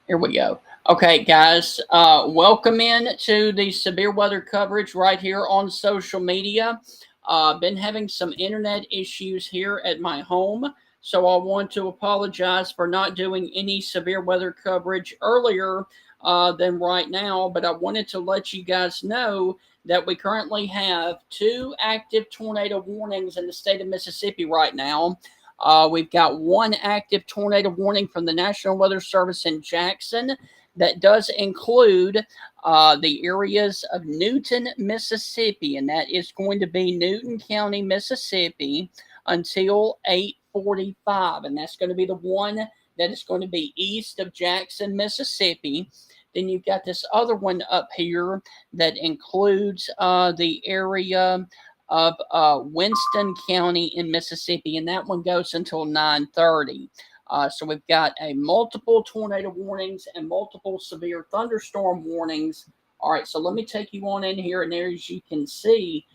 Here we go. Okay, guys, welcome in to the severe weather coverage right here on social media. Been having some internet issues here at my home, so I want to apologize for not doing any severe weather coverage earlier than right now, but I wanted to let you guys know that we currently have two active tornado warnings in the state of Mississippi right now. We've got one active tornado warning from the National Weather Service in Jackson that does include the areas of Newton, Mississippi, and that is going to be Newton County, Mississippi, until 8:45, and that's going to be the one that is going to be east of Jackson, Mississippi. Then you've got this other one up here that includes the area of Winston County in Mississippi, and that one goes until 9:30. So we've got a multiple tornado warnings and multiple severe thunderstorm warnings. All right, so let me take you on in here, and there, as you can see,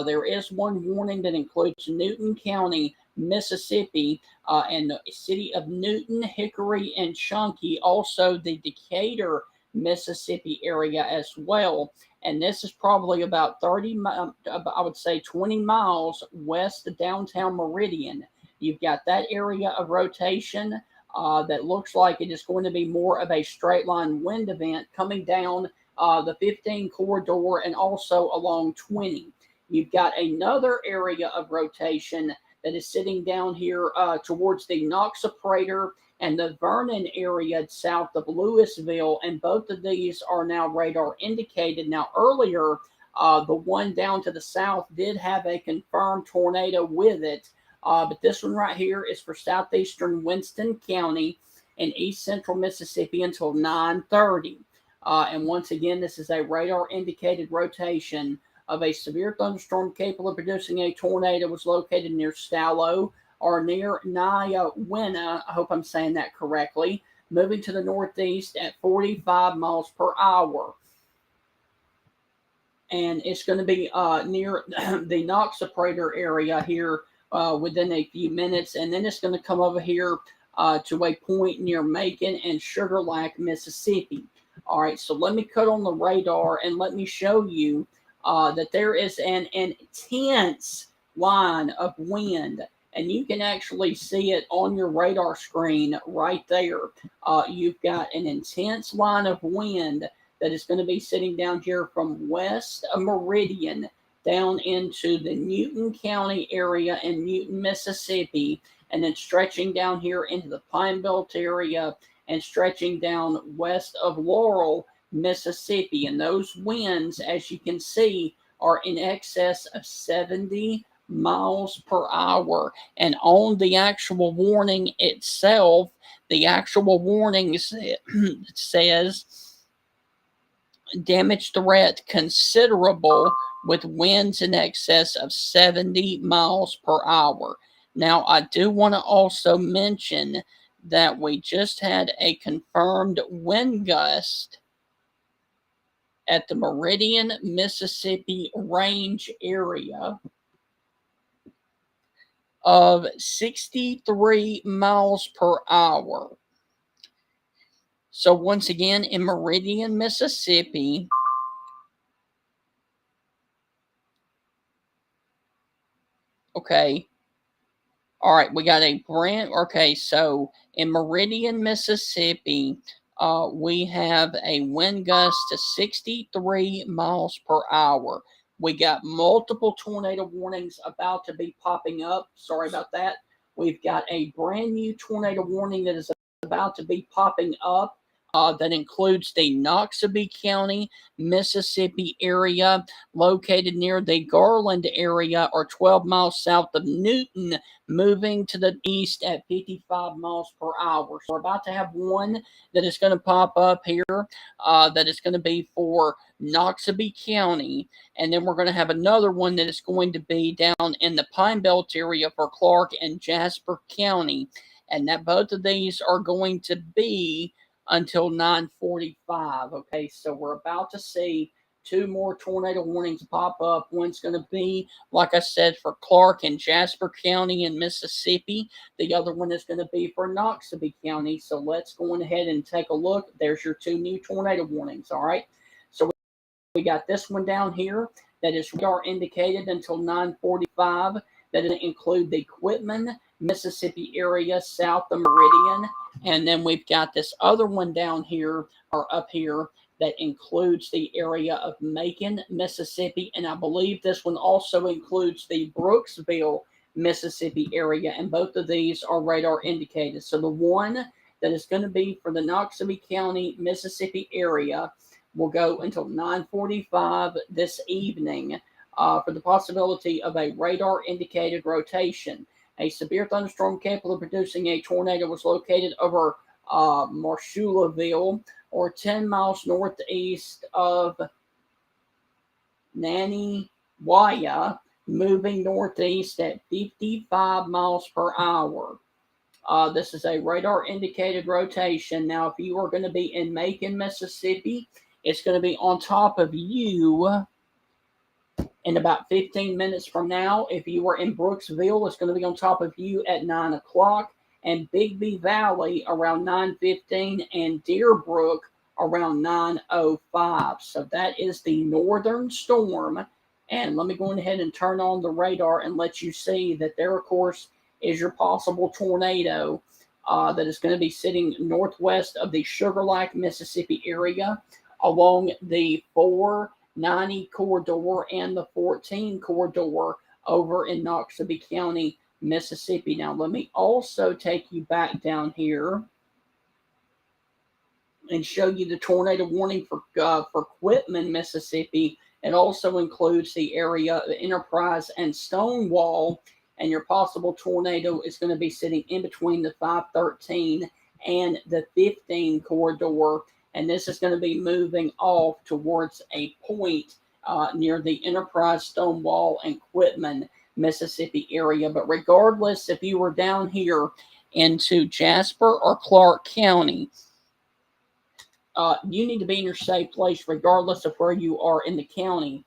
there is one warning that includes Newton County, Mississippi, and the city of Newton, Hickory, and Chunky, also the Decatur, Mississippi area as well. And this is probably about 30, I would say 20 miles west of downtown Meridian. You've got that area of rotation that looks like it is going to be more of a straight line wind event coming down the 15 corridor and also along 20. You've got another area of rotation that is sitting down here towards the Noxaprater and the Vernon area south of Louisville, and both of these are now radar indicated. Now, earlier, the one down to the south did have a confirmed tornado with it, but this one right here is for southeastern Winston County and east central Mississippi until 9:30. And once again, this is a radar indicated rotation of a severe thunderstorm capable of producing a tornado. Was located near Stallo or near Nyawena. I hope I'm saying that correctly. Moving to the northeast at 45 miles per hour. And it's going to be near the Noxaprater area here within a few minutes. And then it's going to come over here to a point near Macon and Sugar Lac, Mississippi. All right, so let me cut on the radar and let me show you that there is an intense line of wind, and you can actually see it on your radar screen right there. You've got an intense line of wind that is going to be sitting down here from west of Meridian down into the Newton County area in Newton, Mississippi, and then stretching down here into the Pine Belt area and stretching down west of Laurel, Mississippi. And those winds, as you can see, are in excess of 70 miles per hour. And on the actual warning itself, the actual warning says damage threat considerable with winds in excess of 70 miles per hour. Now, I do want to also mention that we just had a confirmed wind gust at the Meridian, Mississippi range area of 63 miles per hour. So once again, in Meridian, Mississippi, okay, all right, we got a so in Meridian, Mississippi, we have a wind gust to 63 miles per hour. We got multiple tornado warnings about to be popping up. Sorry about that. We've got a brand new tornado warning that is about to be popping up. That includes the Noxubee County, Mississippi area, located near the Garland area or 12 miles south of Newton, moving to the east at 55 miles per hour. So we're about to have one that is going to pop up here that is going to be for Noxubee County. And then we're going to have another one that is going to be down in the Pine Belt area for Clark and Jasper County. And that both of these are going to be until 9:45. Okay, so we're about to see 2 more tornado warnings pop up. One's going to be, like I said, for Clark and Jasper County in Mississippi. The other one is going to be for Noxubee County. So let's go on ahead and take a look. There's your 2 new tornado warnings, all right? So we got this one down here that is radar indicated until 9:45. That doesn't include the Quitman, Mississippi area south of Meridian. And then we've got this other one down here, or up here, that includes the area of Macon, Mississippi. And I believe this one also includes the Brooksville, Mississippi area. And both of these are radar indicated. So the one that is going to be for the Noxubee County, Mississippi area will go until 9:45 this evening for the possibility of a radar-indicated rotation. A severe thunderstorm capable of producing a tornado was located over Marshullaville, or 10 miles northeast of Naniwaya, moving northeast at 55 miles per hour. This is a radar-indicated rotation. Now, if you are going to be in Macon, Mississippi, it's going to be on top of you in about 15 minutes from now. If you were in Brooksville, it's going to be on top of you at 9 o'clock. And Bigby Valley around 9:15, and Deerbrook around 9:05. So that is the northern storm. And let me go ahead and turn on the radar and let you see that there, of course, is your possible tornado that is going to be sitting northwest of the Sugar Lake, Mississippi area, along the 490 corridor and the 14 corridor over in Noxubee County, Mississippi. Now, let me also take you back down here and show you the tornado warning for Quitman, Mississippi. It also includes the area of Enterprise and Stonewall, and your possible tornado is going to be sitting in between the 513 and the 15 corridor. And this is going to be moving off towards a point near the Enterprise, Stonewall, and Quitman, Mississippi area. But regardless, if you were down here into Jasper or Clark County, you need to be in your safe place regardless of where you are in the county,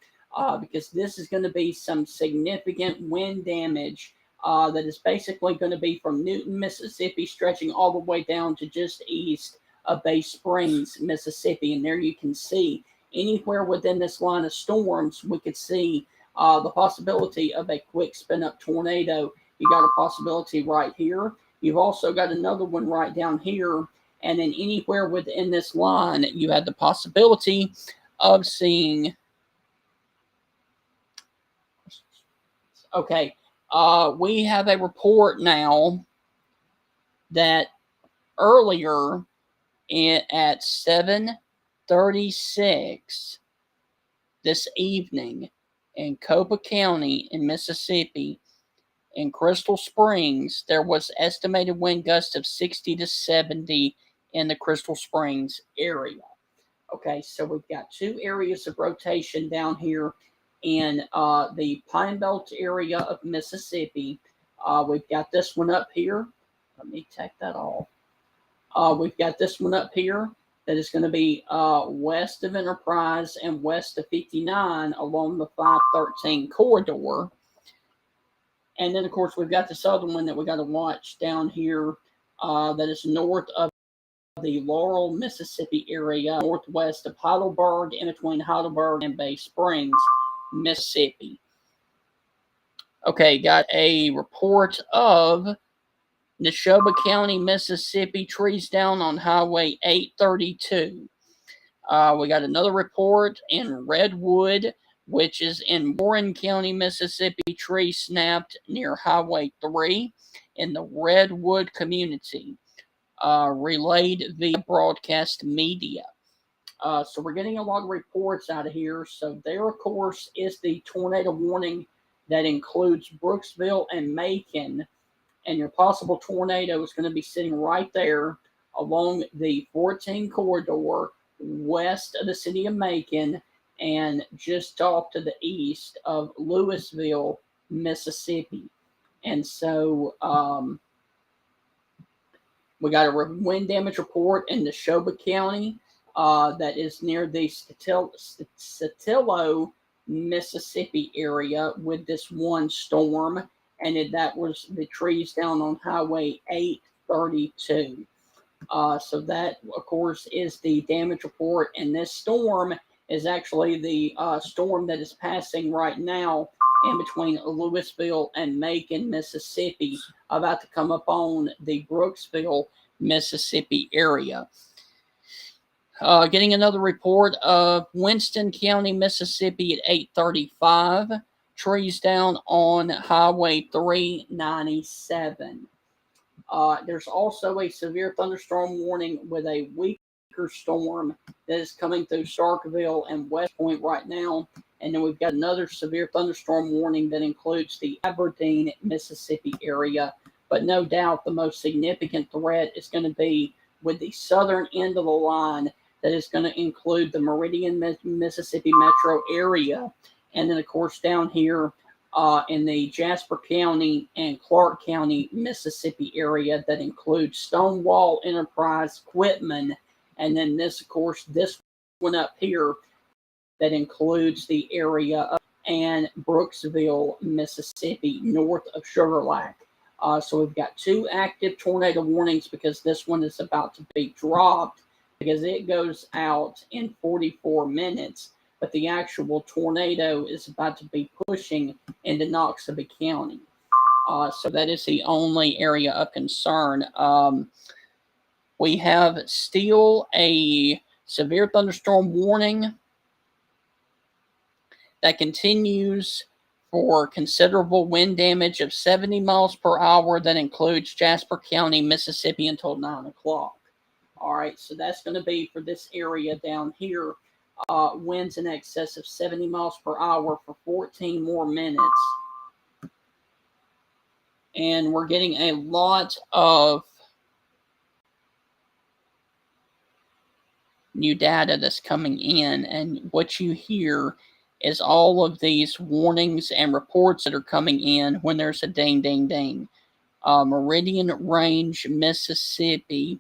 because this is going to be some significant wind damage that is basically going to be from Newton, Mississippi, stretching all the way down to just east of Bay Springs, Mississippi. And there you can see anywhere within this line of storms, we could see the possibility of a quick spin-up tornado. You got a possibility right here. You've also got another one right down here. And then anywhere within this line, you had the possibility of seeing. Okay, we have a report now that earlier at 7:36 this evening in Copa County in Mississippi, in Crystal Springs, there was estimated wind gusts of 60 to 70 in the Crystal Springs area. Okay, so we've got 2 areas of rotation down here in the Pine Belt area of Mississippi. We've got this one up here. Let me take that off. We've got this one up here that is going to be west of Enterprise and west of 59 along the 513 corridor. And then, of course, we've got this other one that we got to watch down here that is north of the Laurel, Mississippi area, northwest of Heidelberg, in between Heidelberg and Bay Springs, Mississippi. Okay, got a report of Neshoba County, Mississippi, trees down on Highway 832. We got another report in Redwood, which is in Warren County, Mississippi, tree snapped near Highway 3 in the Redwood community, relayed via broadcast media. So we're getting a lot of reports out of here. So there, of course, is the tornado warning that includes Brooksville and Macon. And your possible tornado is going to be sitting right there along the 14 corridor west of the city of Macon and just off to the east of Louisville, Mississippi. And so we got a wind damage report in Neshoba County. that is near the Statillo, Mississippi area with this one storm, and that was the trees down on Highway 832. So that, of course, is the damage report, and this storm is actually the storm that is passing right now in between Louisville and Macon, Mississippi, about to come up on the Brooksville, Mississippi area. Getting another report of Winston County, Mississippi at 8:35. Trees down on Highway 397. There's also a severe thunderstorm warning with a weaker storm that is coming through Starkville and West Point right now. And then we've got another severe thunderstorm warning that includes the Aberdeen, Mississippi area. But no doubt the most significant threat is going to be with the southern end of the line that is going to include the Meridian, Mississippi metro area. And then, of course, down here in the Jasper County and Clark County, Mississippi area that includes Stonewall, Enterprise, Quitman, and then this, of course, this one up here that includes the area of and Brooksville, Mississippi, north of Sugar Lac. So we've got 2 active tornado warnings because this one is about to be dropped because it goes out in 44 minutes. But the actual tornado is about to be pushing into Noxubee County. So that is the only area of concern. We have still a severe thunderstorm warning that continues for considerable wind damage of 70 miles per hour that includes Jasper County, Mississippi until 9 o'clock. All right, so that's going to be for this area down here. Winds in excess of 70 miles per hour for 14 more minutes. And we're getting a lot of new data that's coming in. And what you hear is all of these warnings and reports that are coming in when there's a ding, ding, ding. Meridian Range, Mississippi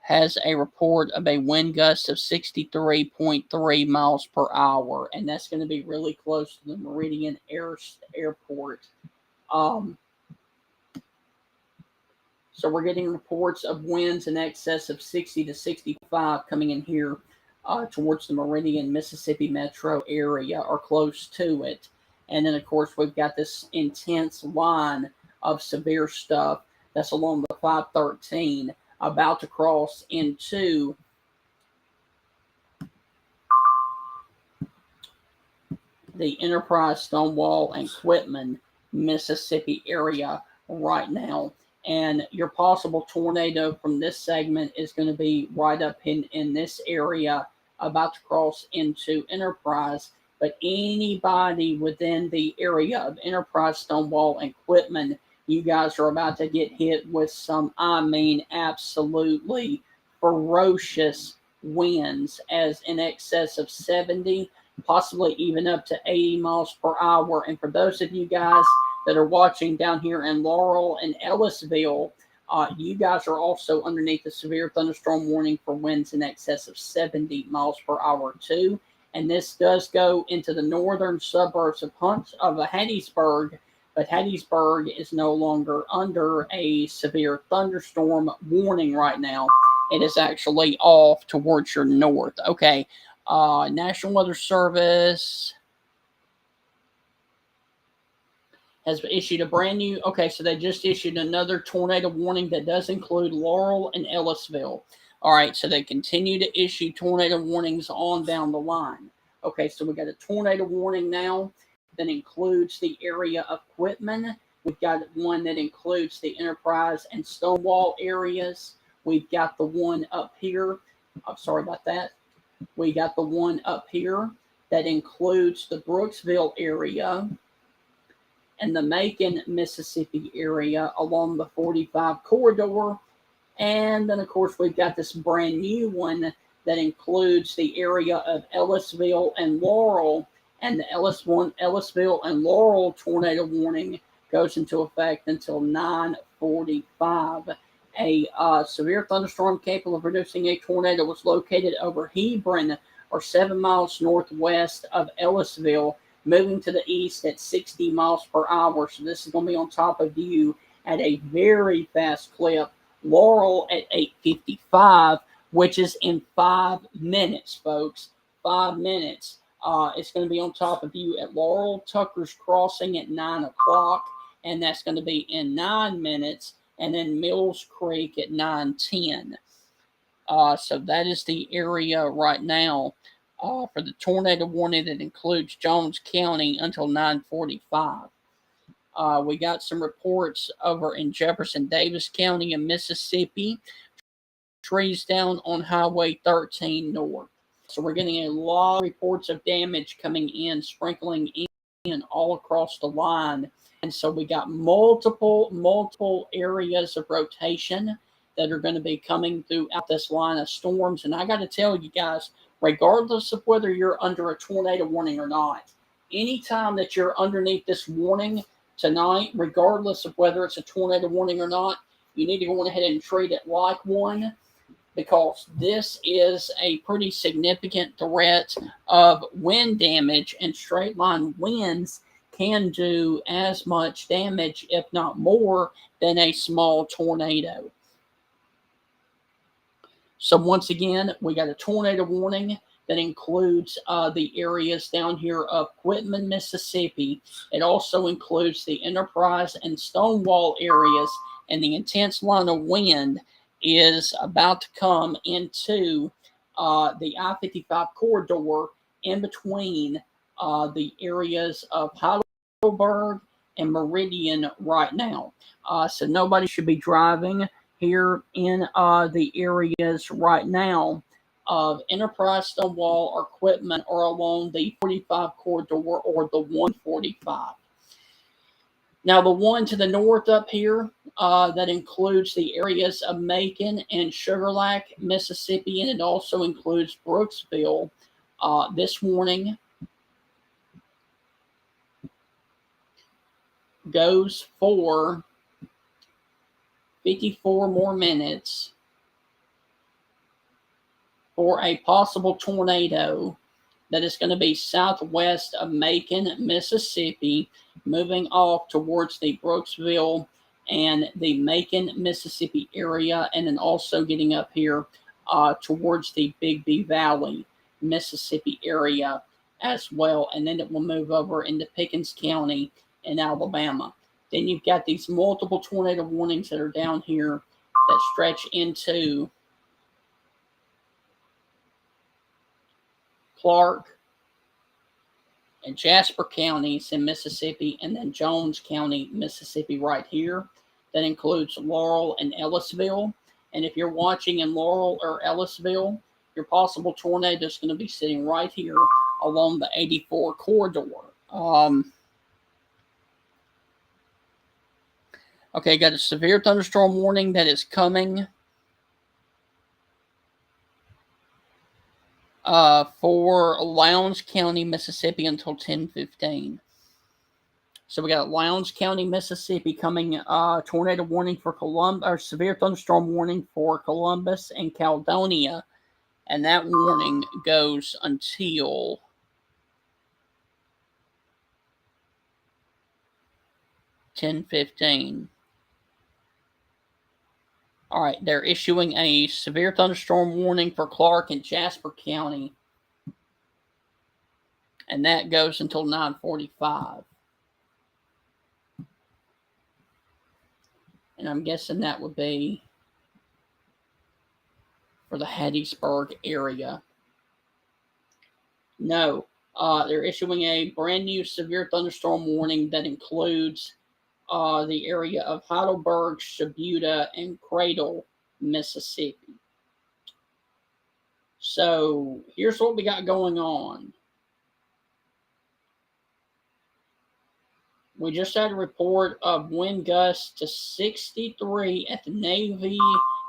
has a report of a wind gust of 63.3 miles per hour, and that's going to be really close to the Meridian Airport. So we're getting reports of winds in excess of 60 to 65 coming in here towards the Meridian, Mississippi metro area or close to it. And then, of course, we've got this intense line of severe stuff that's along the 513 about to cross into the Enterprise, Stonewall, and Quitman, Mississippi area right now. And your possible tornado from this segment is going to be right up in this area about to cross into Enterprise. But anybody within the area of Enterprise, Stonewall, and Quitman, you guys are about to get hit with some, I mean, absolutely ferocious winds as in excess of 70, possibly even up to 80 miles per hour. And for those of you guys that are watching down here in Laurel and Ellisville, you guys are also underneath the severe thunderstorm warning for winds in excess of 70 miles per hour too. And this does go into the northern suburbs of Hattiesburg, but Hattiesburg is no longer under a severe thunderstorm warning right now. It is actually off towards your north. Okay, National Weather Service has issued a brand new, okay, so they just issued another tornado warning that does include Laurel and Ellisville. All right, so they continue to issue tornado warnings on down the line. Okay, so we got a tornado warning now that includes the area of Quitman. We've got one that includes the Enterprise and Stonewall areas. We've got the one up here. I'm sorry about that. We got the one up here that includes the Brooksville area and the Macon, Mississippi area along the 45 corridor. And then, of course, we've got this brand new one that includes the area of Ellisville and Laurel. And the Ellisville and Laurel tornado warning goes into effect until 9:45 A severe thunderstorm capable of producing a tornado was located over Hebron, or 7 miles northwest of Ellisville, moving to the east at 60 miles per hour. So this is going to be on top of you at a very fast clip. Laurel at 8:55, which is in 5 minutes, folks. 5 minutes. It's going to be on top of you at Laurel. Tucker's Crossing at 9 o'clock, and that's going to be in 9 minutes. And then Mills Creek at 9:10. So that is the area right now for the tornado warning that includes Jones County until 9:45. We got some reports over in Jefferson Davis County in Mississippi. Trees down on Highway 13 north. So we're getting a lot of reports of damage coming in, sprinkling in all across the line. And so we got multiple areas of rotation that are going to be coming throughout this line of storms. And I got to tell you guys, regardless of whether you're under a tornado warning or not, anytime that you're underneath this warning tonight, regardless of whether it's a tornado warning or not, you need to go ahead and treat it like one, because this is a pretty significant threat of wind damage, and straight line winds can do as much damage, if not more, than a small tornado. So once again, we got a tornado warning that includes the areas down here of Quitman, Mississippi. It also includes the Enterprise and Stonewall areas, and the intense line of wind is about to come into the I-55 corridor in between the areas of Heidelberg and Meridian right now. So nobody should be driving here in the areas right now of Enterprise, Stonewall, or Quitman, or along the 45 corridor or the 145. Now, the one to the north up here, that includes the areas of Macon and Sugar Land, Mississippi, and it also includes Brooksville. This warning goes for 54 more minutes for a possible tornado that is going to be southwest of Macon, Mississippi, moving off towards the Brooksville and the Macon, Mississippi area, and then also getting up here towards the Bigby Valley, Mississippi area as well. And then it will move over into Pickens County in Alabama. Then you've got these multiple tornado warnings that are down here that stretch into Clark and Jasper counties in Mississippi, and then Jones County, Mississippi right here. That includes Laurel and Ellisville. And if you're watching in Laurel or Ellisville, your possible tornado is going to be sitting right here along the 84 corridor. Okay, got a severe thunderstorm warning that is coming for Lowndes County, Mississippi until 10:15. So we got Lowndes County, Mississippi coming, tornado warning for Columbus, or severe thunderstorm warning for Columbus and Caledonia. And that warning goes until 10:15. All right, they're issuing a severe thunderstorm warning for Clark and Jasper County. And that goes until 9:45. And I'm guessing that would be for the Hattiesburg area. No, they're issuing a brand new severe thunderstorm warning that includes the area of Heidelberg, Shibuya, and Cradle, Mississippi. So here's what we got going on. We just had a report of wind gusts to 63 at the Navy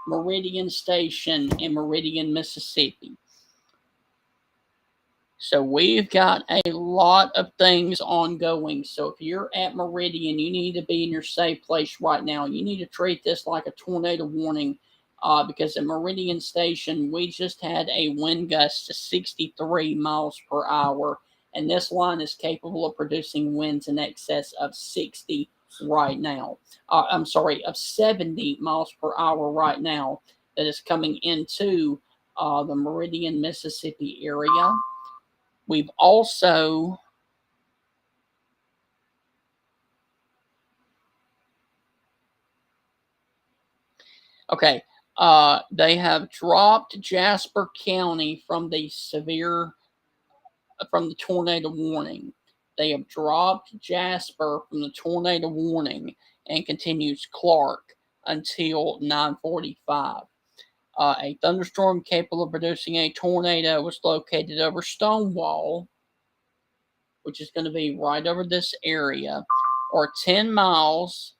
Meridian Station in Meridian, Mississippi. So we've got a lot of things ongoing. So if you're at Meridian, you need to be in your safe place right now. You need to treat this like a tornado warning, because at Meridian Station, we just had a wind gust to 63 miles per hour, and this line is capable of producing winds in excess of 60 right now. I'm sorry, of 70 miles per hour right now that is coming into the Meridian, Mississippi area. We've also okay. They have dropped Jasper County from the tornado warning. They have dropped Jasper from the tornado warning and continues Clark until 9:45. A thunderstorm capable of producing a tornado was located over Stonewall, which is going to be right over this area, or 10 miles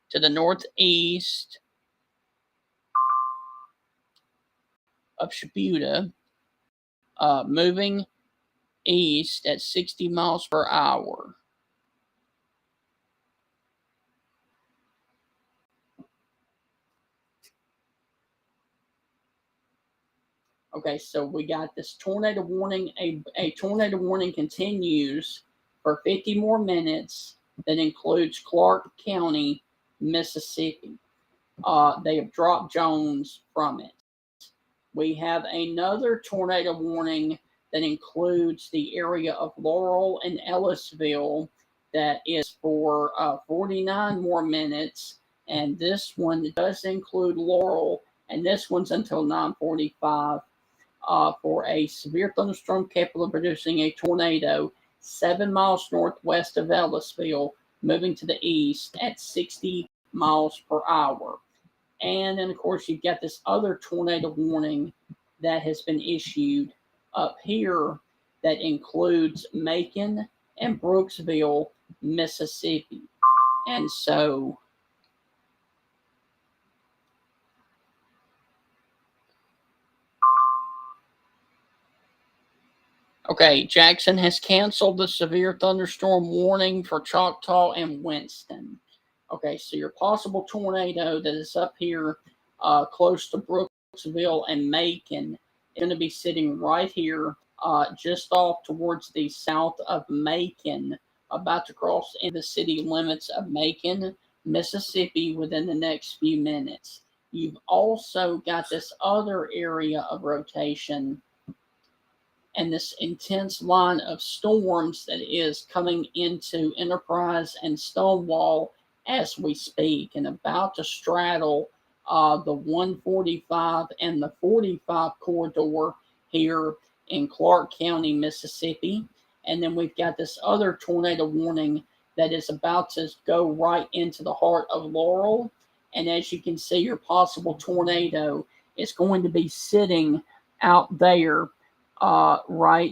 to the northeast of Shibuya, moving east at 60 miles per hour. Okay, so we got this tornado warning. A tornado warning continues for 50 more minutes that includes Clark County, Mississippi. They have dropped Jones from it. We have another tornado warning that includes the area of Laurel and Ellisville that is for 49 more minutes. And this one does include Laurel, and this one's until 9:45 for a severe thunderstorm capable of producing a tornado 7 miles northwest of Ellisville, moving to the east at 60 miles per hour. And then, of course, you've got this other tornado warning that has been issued up here that includes Macon and Brooksville, Mississippi. And so, okay, Jackson has canceled the severe thunderstorm warning for Choctaw and Winston. Okay, so your possible tornado that is up here close to Brooksville and Macon is going to be sitting right here just off towards the south of Macon, about to cross in the city limits of Macon, Mississippi within the next few minutes. You've also got this other area of rotation and this intense line of storms that is coming into Enterprise and Stonewall as we speak, and about to straddle the 145 and the 45 corridor here in Clark County, Mississippi. And then we've got this other tornado warning that is about to go right into the heart of Laurel. And as you can see, your possible tornado is going to be sitting out there right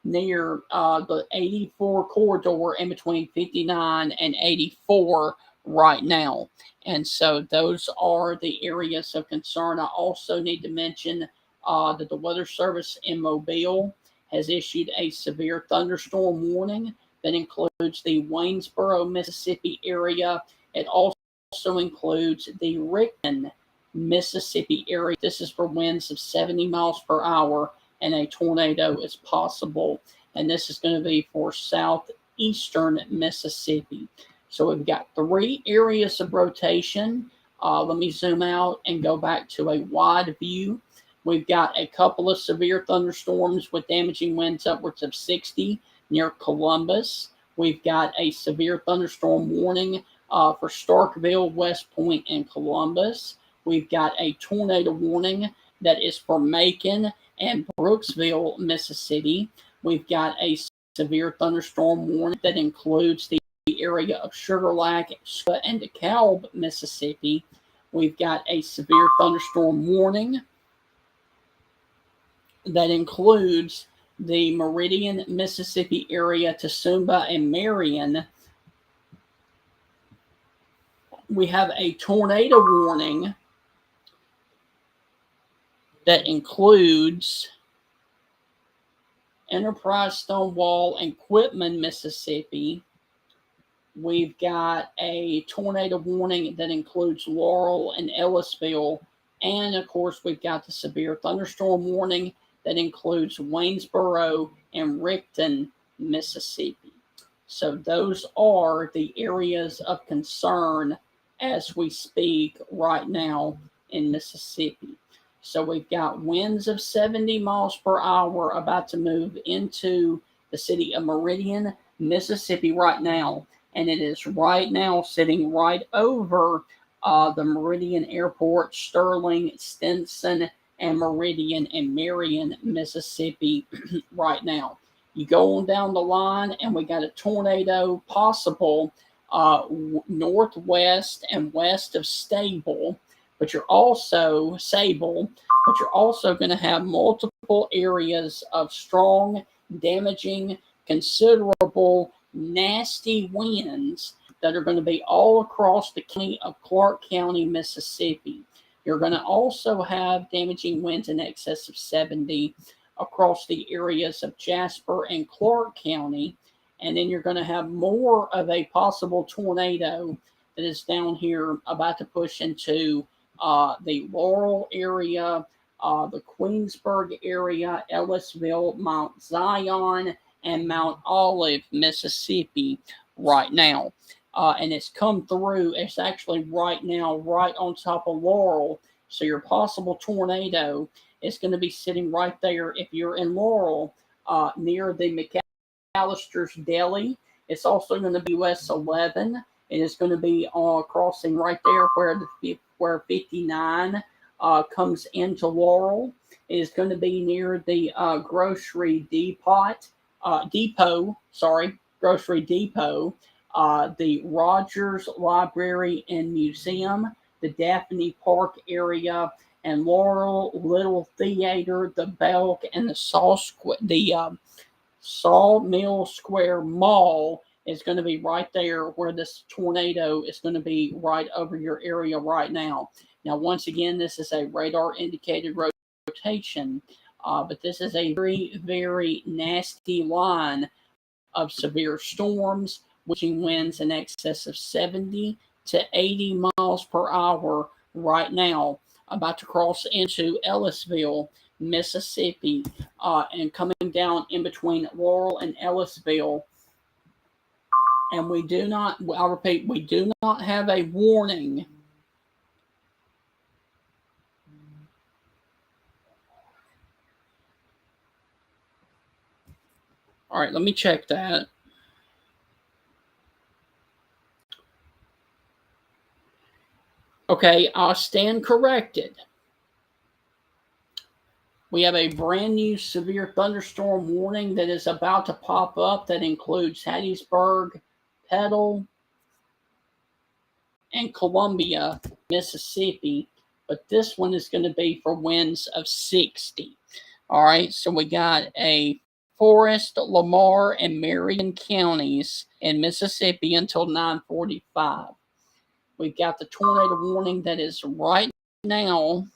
near the 84 corridor in between 59 and 84 right now. And so those are the areas of concern. I also need to mention that the Weather Service in Mobile has issued a severe thunderstorm warning that includes the Waynesboro, Mississippi area. It also includes the Rickman, Mississippi area. This is for winds of 70 miles per hour, and a tornado is possible. And this is going to be for southeastern Mississippi. So we've got 3 areas of rotation. Let me zoom out and go back to a wide view. We've got a couple of severe thunderstorms with damaging winds upwards of 60 near Columbus. We've got a severe thunderstorm warning for Starkville, West Point, and Columbus. We've got a tornado warning that is for Macon and Brooksville, Mississippi. We've got a severe thunderstorm warning that includes the area of Sugar Land and DeKalb, Mississippi. We've got a severe thunderstorm warning that includes the Meridian, Mississippi area, Tusumba, and Marion. We have a tornado warning that includes Enterprise, Stonewall, and Quitman, Mississippi. We've got a tornado warning that includes Laurel and Ellisville. And, of course, we've got the severe thunderstorm warning that includes Waynesboro and Rickton, Mississippi. So those are the areas of concern as we speak right now in Mississippi. So we've got winds of 70 miles per hour about to move into the city of Meridian, Mississippi right now. And it is right now sitting right over the Meridian Airport, Sterling, Stinson, and Meridian and Marion, Mississippi right now. You go on down the line, and we got a tornado possible northwest and west of Sable, but you're also going to have multiple areas of strong, damaging, considerable, nasty winds that are going to be all across the county of Clark County, Mississippi. You're going to also have damaging winds in excess of 70 across the areas of Jasper and Clark County. And then you're going to have more of a possible tornado that is down here about to push into the Laurel area, the Queensburg area, Ellisville, Mount Zion, and Mount Olive, Mississippi right now. And it's come through. It's actually right now right on top of Laurel. So your possible tornado is going to be sitting right there if you're in Laurel near the McAllister's Deli. It's also going to be US 11. It is going to be crossing right there where 59 comes into Laurel. It is going to be near the grocery grocery depot, the Rogers Library and Museum, the Daphne Park area, and Laurel Little Theater, the Belk, and the Sawmill Square Mall is going to be right there where this tornado is going to be right over your area right now. Now, once again, this is a radar indicated rotation, but this is a very, very nasty line of severe storms, which winds in excess of 70 to 80 miles per hour right now, about to cross into Ellisville, Mississippi, and coming down in between Laurel and Ellisville. And I'll repeat, we do not have a warning. All right, let me check that. Okay, I'll stand corrected. We have a brand new severe thunderstorm warning that is about to pop up that includes Hattiesburg, Petal, and Columbia, Mississippi. But this one is going to be for winds of 60. All right, so we got a Forest, Lamar, and Marion counties in Mississippi until 9:45. We've got the tornado warning that is right now.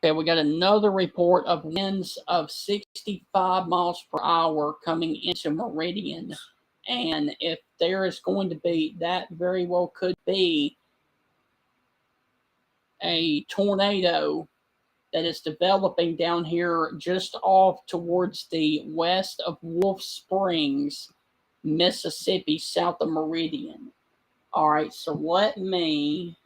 Okay, we got another report of winds of 65 miles per hour coming into Meridian. And if there is going to be, that very well could be a tornado that is developing down here just off towards the west of Wolf Springs, Mississippi, south of Meridian. All right, so we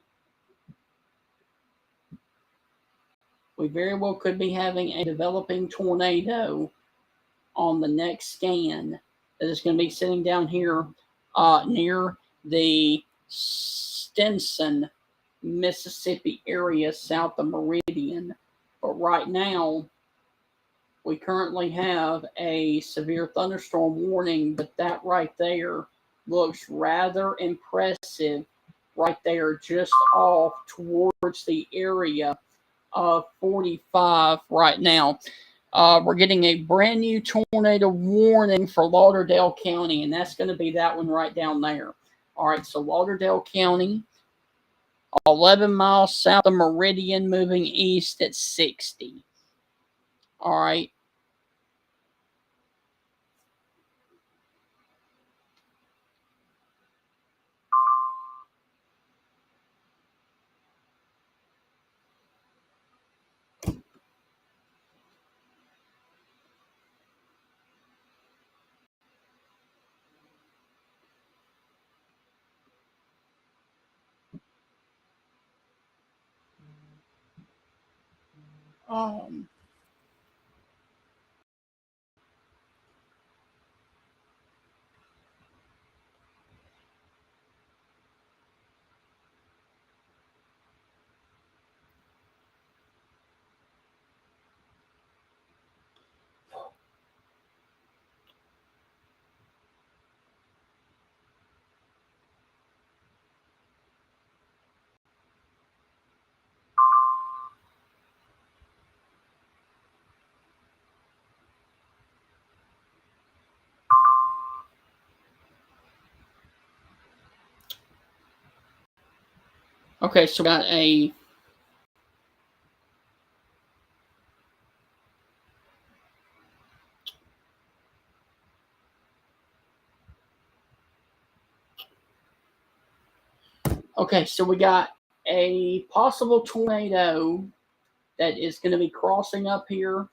very well could be having a developing tornado on the next scan that is going to be sitting down here near the Stinson, Mississippi area south of Meridian. But right now, we currently have a severe thunderstorm warning, but that right there looks rather impressive right there just off towards the area of 45 right now. We're getting a brand new tornado warning for Lauderdale County, and that's going to be that one right down there. All right, so Lauderdale County, 11 miles south of Meridian, moving east at 60. All right. Um, okay, so we got a possible tornado that is going to be crossing up here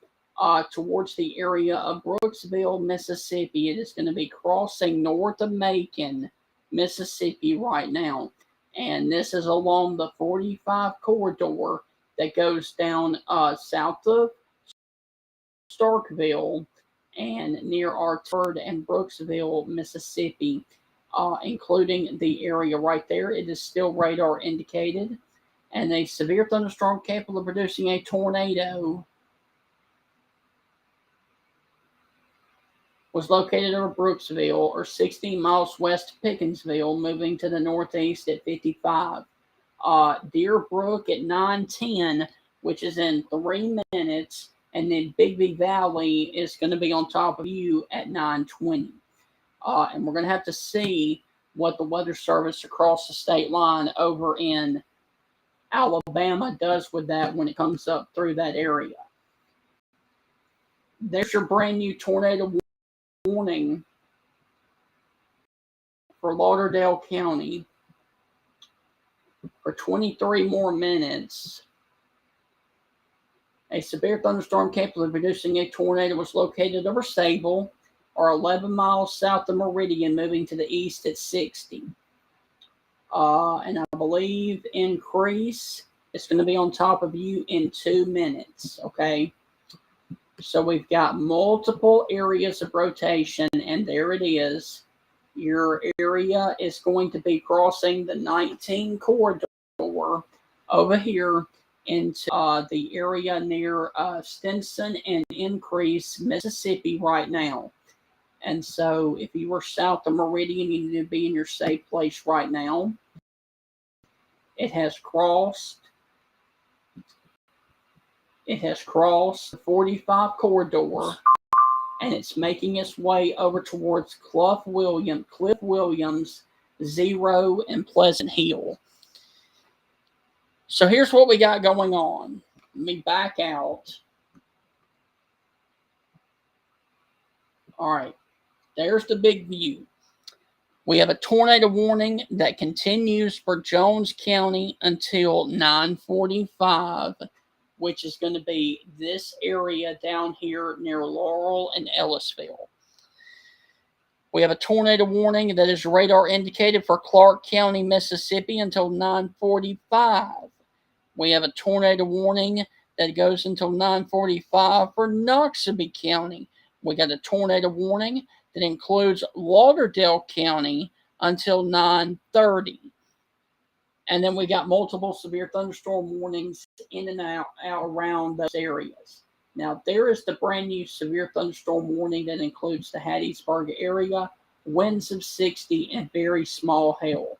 towards the area of Brooksville, Mississippi. It is going to be crossing north of Macon, Mississippi right now. And this is along the 45 corridor that goes down south of Starkville and near Artford and Brooksville, Mississippi, including the area right there. It is still radar indicated. And a severe thunderstorm capable of producing a tornado was located over Brooksville, or 16 miles west of Pickensville, moving to the northeast at 55. Deer Brook at 9:10, which is in 3 minutes, and then Bigby Valley is going to be on top of you at 9:20. And we're going to have to see what the weather service across the state line over in Alabama does with that when it comes up through that area. There's your brand new tornado warning for Lauderdale County for 23 more minutes. A severe thunderstorm capable of producing a tornado was located over Sable, or 11 miles south of Meridian, moving to the east at 60. And I believe increase is going to be on top of you in 2 minutes. Okay. So we've got multiple areas of rotation, and there it is. Your area is going to be crossing the 19 corridor over here into the area near Stinson and Increase, Mississippi right now. And so if you were south of Meridian, you need to be in your safe place right now. It has crossed the 45 corridor, and it's making its way over towards Cliff Williams, Zero, and Pleasant Hill. So here's what we got going on. Let me back out. All right, there's the big view. We have a tornado warning that continues for Jones County until 9:45, which is going to be this area down here near Laurel and Ellisville. We have a tornado warning that is radar indicated for Clark County, Mississippi until 9:45. We have a tornado warning that goes until 9:45 for Noxubee County. We got a tornado warning that includes Lauderdale County until 9:30. And then we got multiple severe thunderstorm warnings in and out around those areas. Now, there is the brand new severe thunderstorm warning that includes the Hattiesburg area, winds of 60, and very small hail.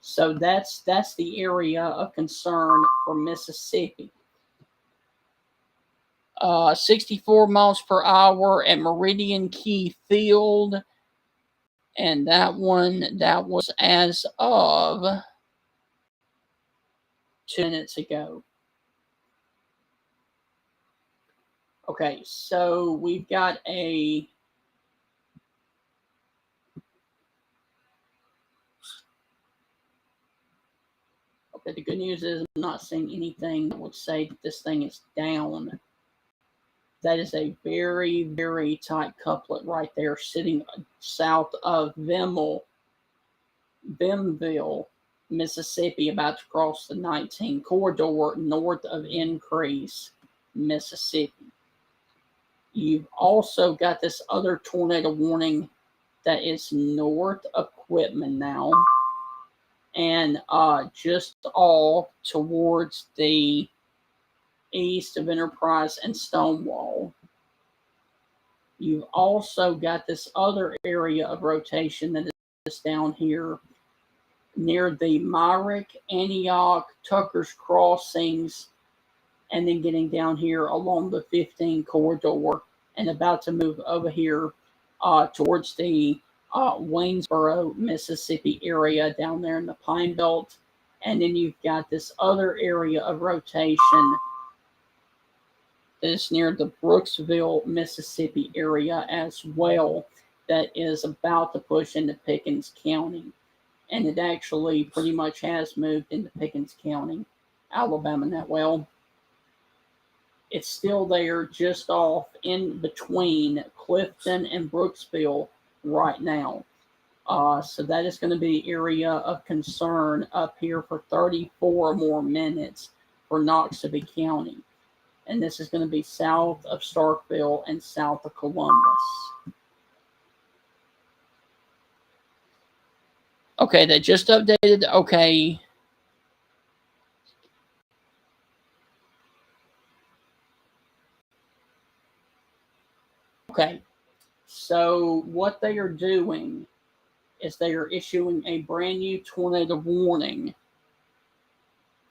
So that's the area of concern for Mississippi. 64 miles per hour at Meridian Key Field. And that was as of 2 minutes ago. Okay, so we've got a okay, the good news is I'm not seeing anything that would say that this thing is down. That is a very, very tight couplet right there, sitting south of Bimville, Mississippi, about to cross the 19 corridor north of Increase, Mississippi. You've also got this other tornado warning that is north of Quitman now, and just all towards the east of Enterprise and Stonewall. You've also got this other area of rotation that is down here near the Myrick, Antioch, Tucker's Crossings, and then getting down here along the 15 corridor and about to move over here towards the Waynesboro, Mississippi area down there in the Pine Belt. And then you've got this other area of rotation that is near the Brooksville, Mississippi area as well, that is about to push into Pickens County. And it actually pretty much has moved into Pickens County, Alabama, that well. It's still there just off in between Clifton and Brooksville right now. So that is going to be area of concern up here for 34 more minutes for Noxubee County. And this is going to be south of Starkville and south of Columbus. Okay, they just updated. Okay. Okay. So what they are doing is they are issuing a brand new tornado warning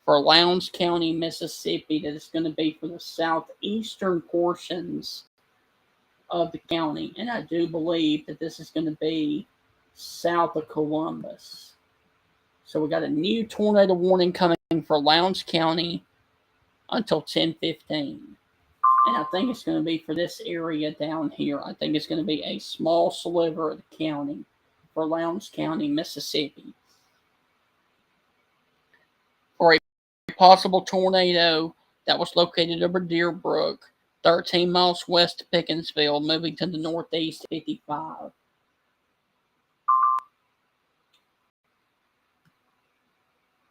for Lowndes County, Mississippi, that is going to be for the southeastern portions of the county. And I do believe that this is going to be south of Columbus. So we got a new tornado warning coming for Lowndes County until 10:15. And I think it's going to be for this area down here. I think it's going to be a small sliver of the county for Lowndes County, Mississippi. For a possible tornado that was located over Deerbrook, 13 miles west of Pickensville, moving to the northeast 55.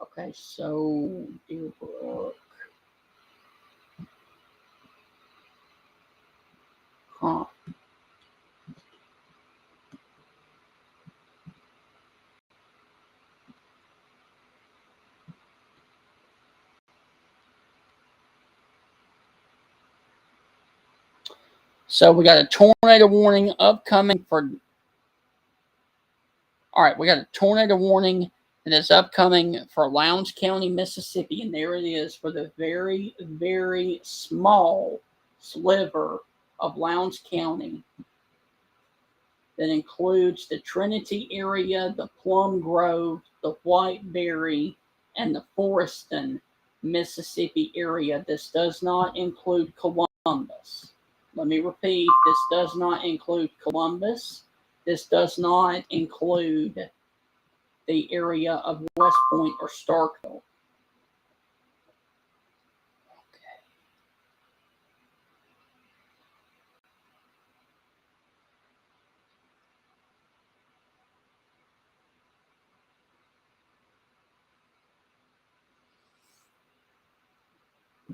Okay, so Deerbrook. Huh. So we got a tornado warning upcoming for. All right, we got a tornado warning that is upcoming for Lowndes County, Mississippi, and there it is for the very, very small sliver of Lowndes County that includes the Trinity area, the Plum Grove, the Whiteberry, and the Foreston, Mississippi area. This does not include Columbus. Let me repeat, this does not include Columbus. This does not include the area of West Point or Starkville. Okay.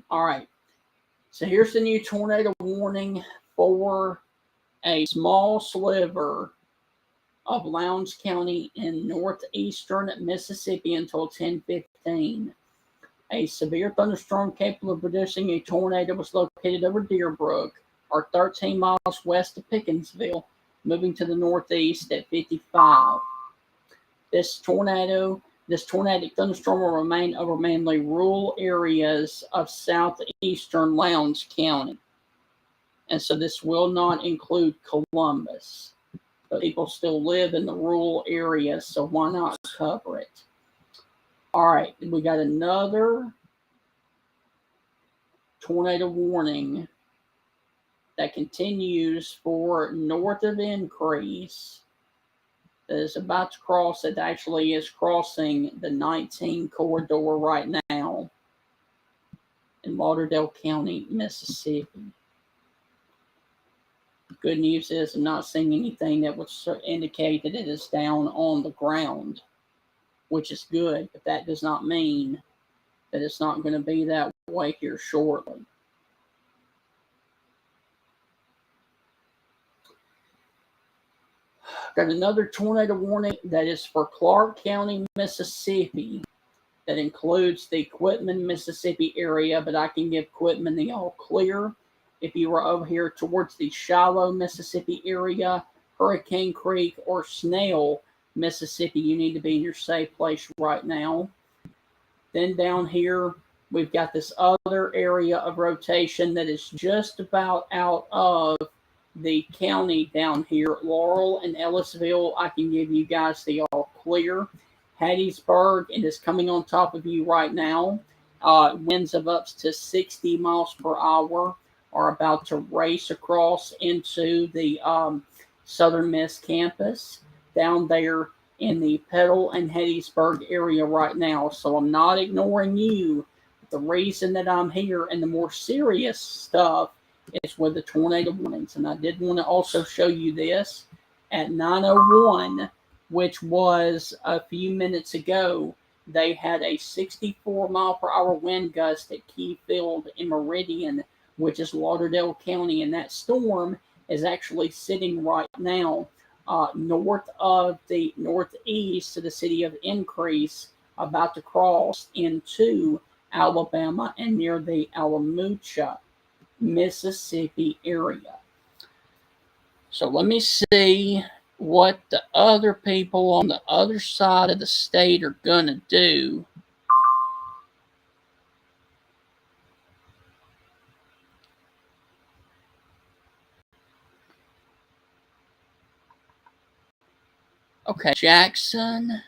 All right. So here's the new tornado warning for a small sliver of Lowndes County in northeastern Mississippi until 10:15. A severe thunderstorm capable of producing a tornado was located over Deerbrook, or 13 miles west of Pickensville, moving to the northeast at 55. This tornadic thunderstorm will remain over mainly rural areas of southeastern Lowndes County. And so this will not include Columbus. But people still live in the rural areas, so why not cover it? All right, we got another tornado warning that continues for north of Increase that is about to cross. It actually is crossing the 19 corridor right now in Lauderdale County, Mississippi. Good news is I'm not seeing anything that would indicate that it is down on the ground, which is good, but that does not mean that it's not going to be that way here shortly. Got another tornado warning that is for Clark County, Mississippi. That includes the Quitman, Mississippi area, but I can give Quitman the all clear. If you were over here towards the Shiloh, Mississippi area, Hurricane Creek, or Snail, Mississippi, you need to be in your safe place right now. Then down here, we've got this other area of rotation that is just about out of the county down here. Laurel and Ellisville, I can give you guys the all clear. Hattiesburg, it is coming on top of you right now. Winds of up to 60 miles per hour are about to race across into the Southern Miss campus down there in the Petal and Hattiesburg area right now. So I'm not ignoring you. The reason that I'm here and the more serious stuff is with the tornado warnings. And I did want to also show you this at 9:01, which was a few minutes ago. They had a 64 mile per hour wind gust at Keyfield in Meridian, which is Lauderdale County. And that storm is actually sitting right now north of the northeast of the city of Increase, about to cross into Alabama and near the Alamucha, Mississippi area. So let me see what the other people on the other side of the state are going to do. Okay, Jackson.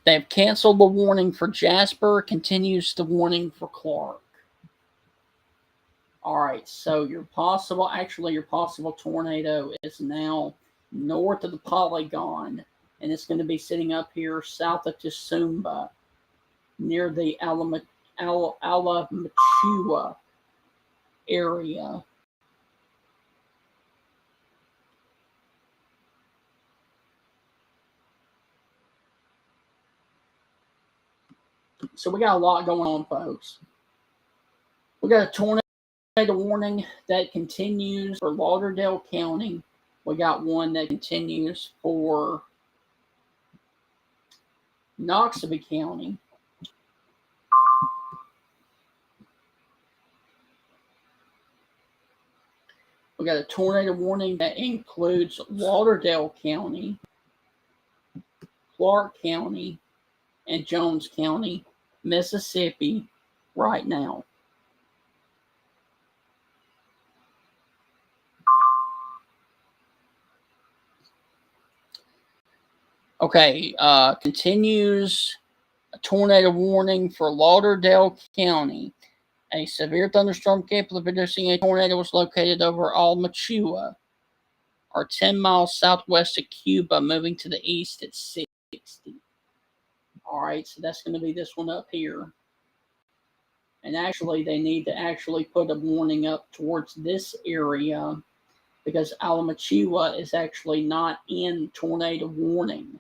They've canceled the warning for Jasper, continues the warning for Clark. All right, so your possible tornado is now north of the Polygon, and it's going to be sitting up here south of Tusumba, near the Alamachua area. So we got a lot going on, folks. We got a tornado warning that continues for Lauderdale County. We got one that continues for Noxubee County. We got a tornado warning that includes Lauderdale County, Clark County, and Jones County, Mississippi, right now. Okay, continues a tornado warning for Lauderdale County. A severe thunderstorm capable of producing a tornado was located over Almachua, or 10 miles southwest of Cuba, moving to the east at 60. All right, so that's going to be this one up here. And actually, they need to actually put a warning up towards this area because Almachua is actually not in tornado warning.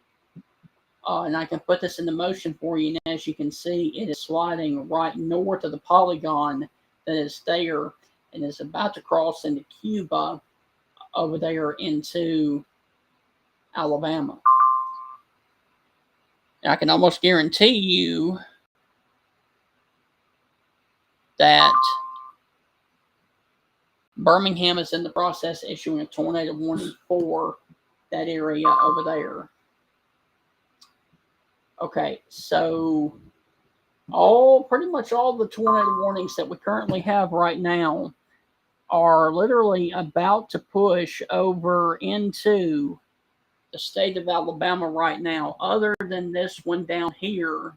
And I can put this into motion for you. And as you can see, it is sliding right north of the polygon that is there and is about to cross into Cuba over there into Alabama. And I can almost guarantee you that Birmingham is in the process of issuing a tornado warning for that area over there. Okay, so pretty much all the tornado warnings that we currently have right now are literally about to push over into the state of Alabama right now, other than this one down here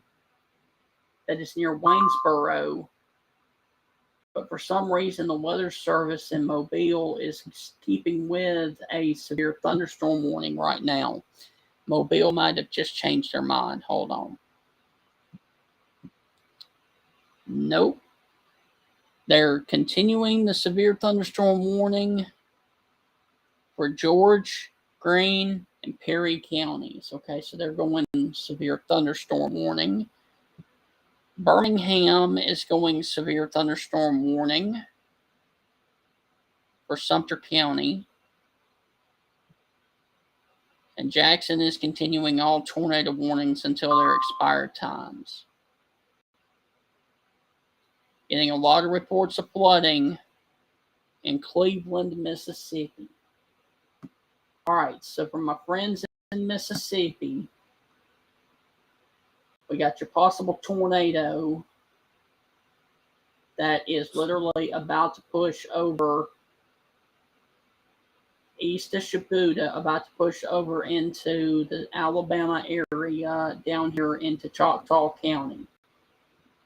that is near Waynesboro. But for some reason, the Weather Service in Mobile is keeping with a severe thunderstorm warning right now. Mobile might have just changed their mind. Hold on. Nope. They're continuing the severe thunderstorm warning for George, Greene, and Perry counties. Okay, so they're going severe thunderstorm warning. Birmingham is going severe thunderstorm warning for Sumter County. And Jackson is continuing all tornado warnings until their expired times. Getting a lot of reports of flooding in Cleveland, Mississippi. All right, so for my friends in Mississippi, we got your possible tornado that is literally about to push over east of Shibuya, about to push over into the Alabama area down here into Choctaw County.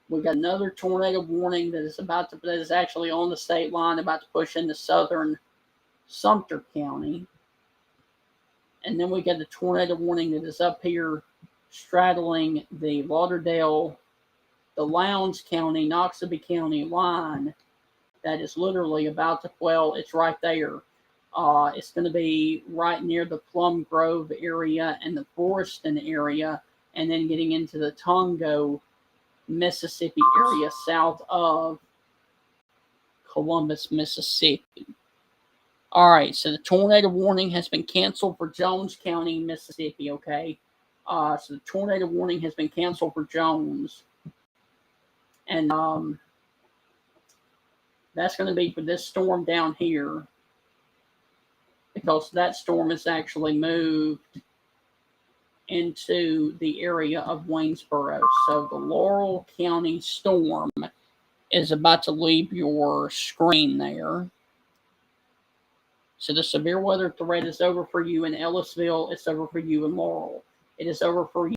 We got another tornado warning that is actually on the state line, about to push into southern Sumter County. And then we got the tornado warning that is up here straddling the Lauderdale, the Lowndes County, Noxubee County line. That is literally about to, well, it's right there. It's going to be right near the Plum Grove area and the Foreston area, and then getting into the Tongo, Mississippi area south of Columbus, Mississippi. All right, so the tornado warning has been canceled for Jones County, Mississippi, okay? So the tornado warning has been canceled for Jones. And that's going to be for this storm down here, because that storm is actually moved into the area of Waynesboro. So the Laurel County storm is about to leave your screen there. So the severe weather threat is over for you in Ellisville. It's over for you in Laurel. It is over for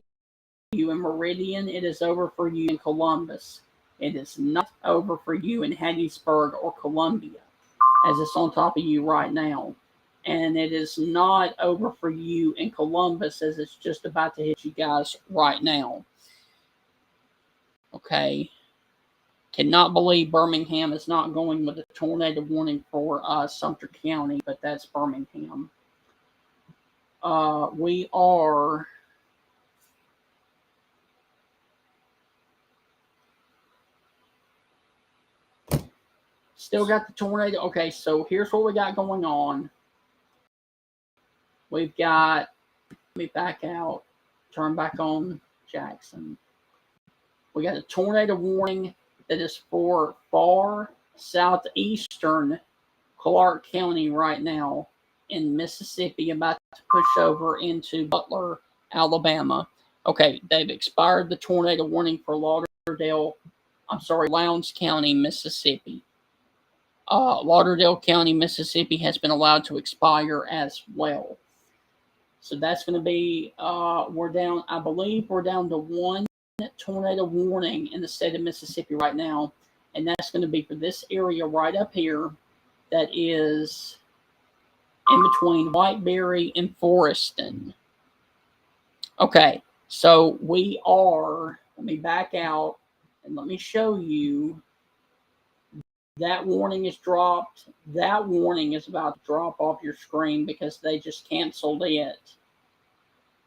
you in Meridian. It is over for you in Columbus. It is not over for you in Hattiesburg or Columbia, as it's on top of you right now. And it is not over for you in Columbus, as it's just about to hit you guys right now. Okay. Cannot believe Birmingham is not going with a tornado warning for Sumter County, but that's Birmingham. We are still got the tornado. Okay, so here's what we got going on. We've got, let me back out, turn back on Jackson. We got a tornado warning that is for far southeastern Clark County right now in Mississippi, about to push over into Butler, Alabama. Okay, they've expired the tornado warning for Lowndes County, Mississippi. Lauderdale County, Mississippi has been allowed to expire as well. So that's going to be, I believe we're down to one tornado warning in the state of Mississippi right now, and that's going to be for this area right up here that is in between Whiteberry and Foreston. Okay, so we are, let me back out and let me show you. That warning is dropped. That warning is about to drop off your screen because they just canceled it.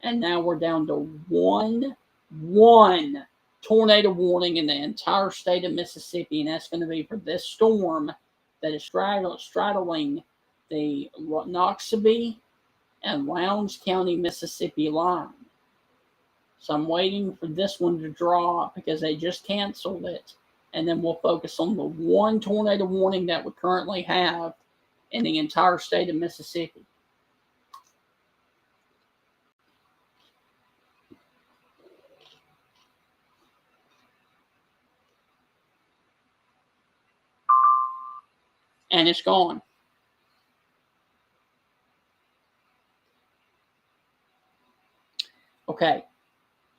And now we're down to one tornado warning in the entire state of Mississippi, and that's going to be for this storm that is straddling the Noxubee and Lowndes County, Mississippi line. So I'm waiting for this one to drop because they just canceled it, and then we'll focus on the one tornado warning that we currently have in the entire state of Mississippi. And it's gone. Okay,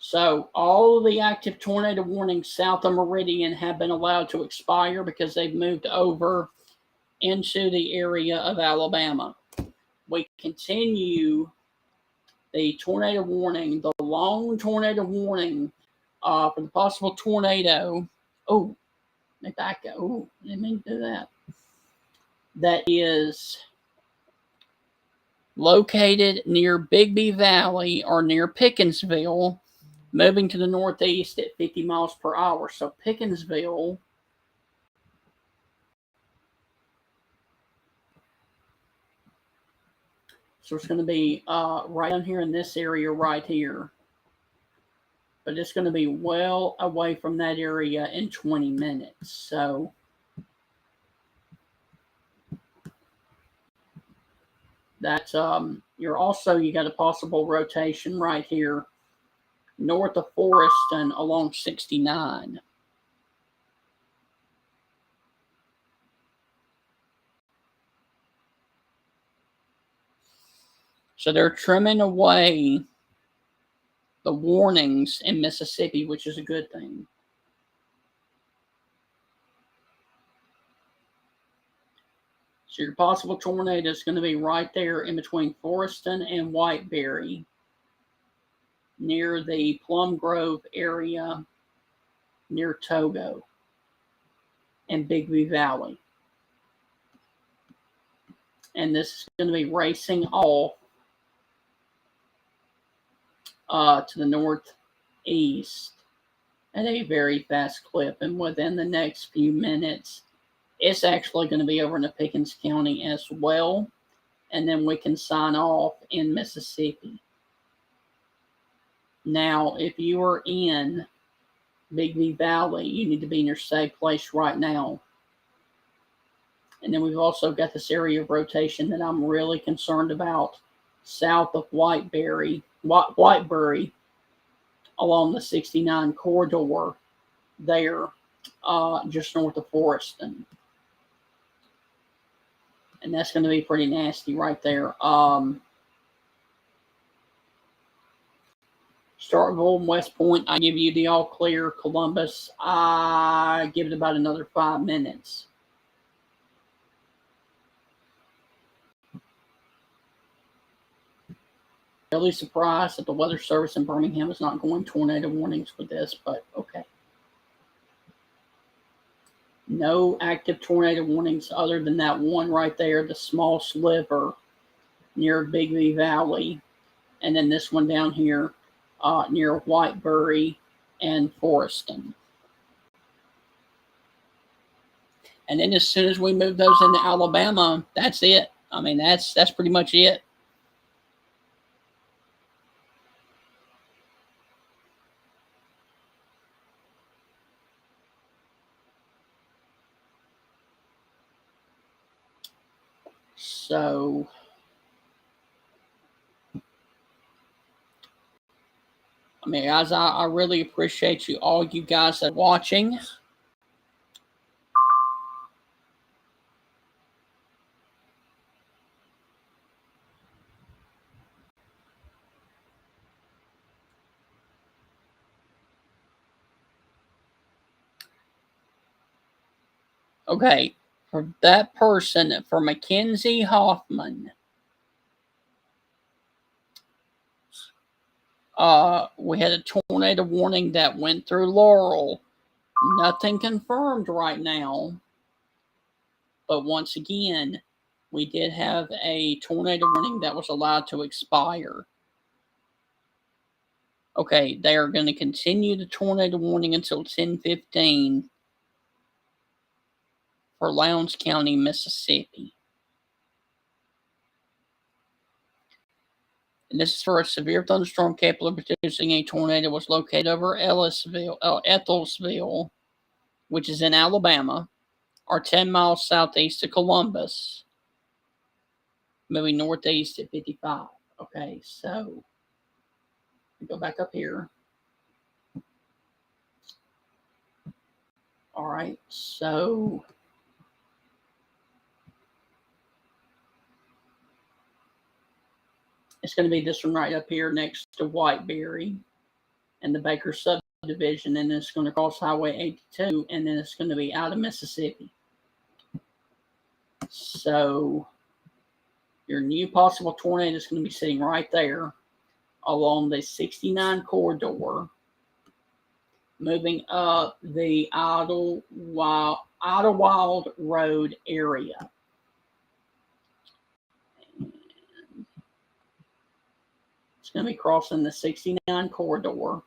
So all of the active tornado warnings south of Meridian have been allowed to expire because they've moved over into the area of Alabama. We continue the tornado warning, the long tornado warning for the possible tornado. Oh, let that go. Oh, didn't mean to do that. That is located near Bigby Valley or near Pickensville, moving to the northeast at 50 miles per hour. So Pickensville So it's going to be right down here in this area right here. But it's going to be well away from that area in 20 minutes. So that's you got a possible rotation right here north of Forreston along 69. So they're trimming away the warnings in Mississippi, which is a good thing. So your possible tornado is going to be right there in between Forreston and Whiteberry, near the Plum Grove area, near Togo and Bigby Valley. And this is going to be racing off to the northeast at a very fast clip. And within the next few minutes, it's actually going to be over into Pickens County as well. And then we can sign off in Mississippi. Now, if you are in Bigby Valley, you need to be in your safe place right now. And then we've also got this area of rotation that I'm really concerned about south of Whiteberry along the 69 corridor there, just north of Forreston. And that's going to be pretty nasty right there. Starkville and West Point, I give you the all clear. Columbus, I give it about another 5 minutes. Really surprised that the Weather Service in Birmingham is not going tornado warnings with this, but okay. No active tornado warnings other than that one right there, the small sliver near Bigby Valley, and then this one down here near Whiteberry and Forreston. And then as soon as we move those into Alabama, that's it. I mean, that's pretty much it. So I mean, guys, I really appreciate all you guys that are watching. Okay, for that person, for Mackenzie Hoffman, we had a tornado warning that went through Laurel. Nothing confirmed right now. But once again, we did have a tornado warning that was allowed to expire. Okay, they are going to continue the tornado warning until 10:15 for Lowndes County, Mississippi. And this is for a severe thunderstorm capable of producing a tornado was located over Ethelsville, which is in Alabama, or 10 miles southeast of Columbus, moving northeast at 55. Okay, so go back up here. All right, so it's going to be this one right up here next to Whiteberry. and the Baker subdivision, and then it's going to cross Highway 82, and then it's going to be out of Mississippi. So your new possible tornado is going to be sitting right there along the 69 corridor, moving up the Idlewild Road area. And it's going to be crossing the 69 corridor,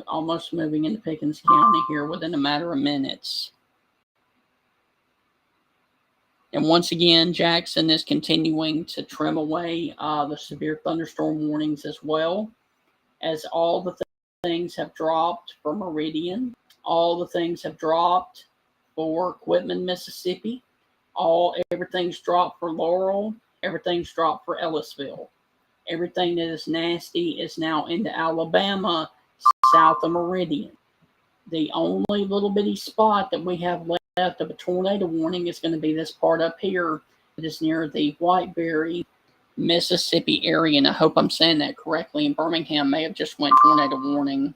almost moving into Pickens County here within a matter of minutes. And once again, Jackson is continuing to trim away the severe thunderstorm warnings, as well as all the things have dropped for Meridian. All the things have dropped for Quitman, Mississippi. Everything's dropped for Laurel. Everything's dropped for Ellisville. Everything that is nasty is now into Alabama, south of Meridian. The only little bitty spot that we have left of a tornado warning is going to be this part up here. It is near the Whiteberry, Mississippi area, and I hope I'm saying that correctly. And Birmingham may have just went tornado warning.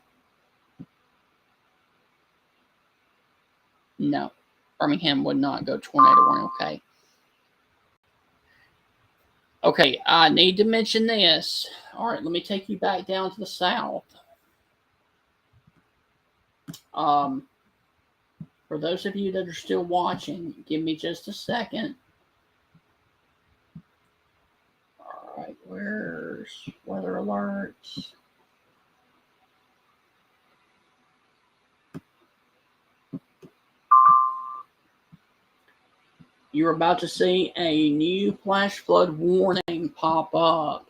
No, Birmingham would not go tornado warning. Okay, I need to mention this. All right, let me take you back down to the south. For those of you that are still watching, give me just a second. All right, where's weather alerts? You're about to see a new flash flood warning pop up.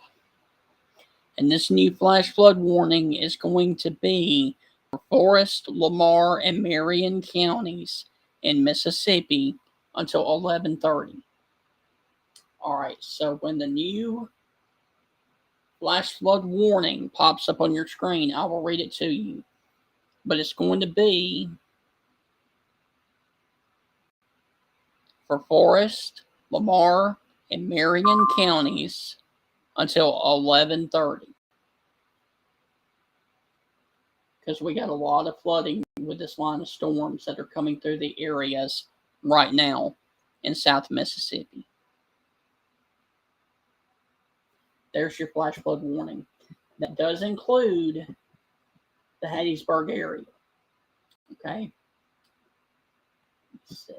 And this new flash flood warning is going to be for Forest, Lamar, and Marion counties in Mississippi until 11:30. All right, so when the new flash flood warning pops up on your screen, I will read it to you. But it's going to be for Forest, Lamar, and Marion counties until 11:30. Because we got a lot of flooding with this line of storms that are coming through the areas right now in South Mississippi. There's your flash flood warning. That does include the Hattiesburg area. Okay. Let's see.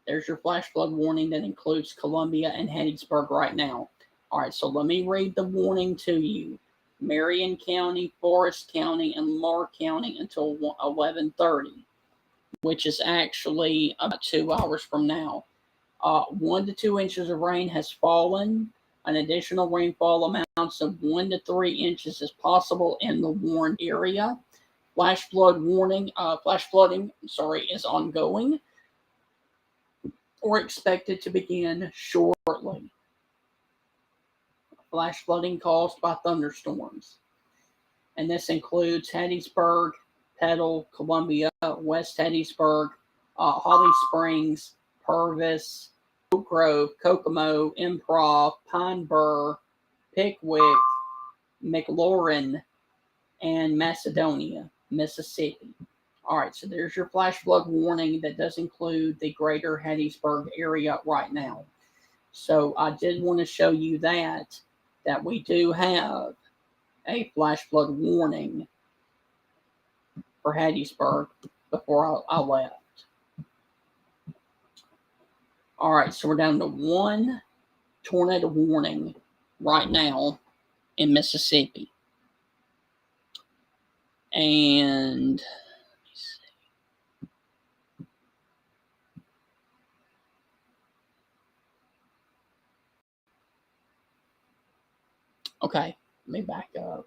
There's your flash flood warning that includes Columbia and Hattiesburg right now. All right, so let me read the warning to you. Marion County, Forest County, and Lamar County until 11:30, which is actually about 2 hours from now. 1 to 2 inches of rain has fallen. An additional rainfall amounts of 1 to 3 inches is possible in the warned area. Flash flooding is ongoing or expected to begin shortly. Flash flooding caused by thunderstorms. And this includes Hattiesburg, Petal, Columbia, West Hattiesburg, Holly Springs, Purvis, Oak Grove, Kokomo, Improv, Pine Bur, Pickwick, McLaurin, and Macedonia, Mississippi. All right, so there's your flash flood warning that does include the greater Hattiesburg area right now. So I did want to show you that we do have a flash flood warning for Hattiesburg before I left. All right, so we're down to 1 tornado warning right now in Mississippi. And let me see. Okay, let me back up.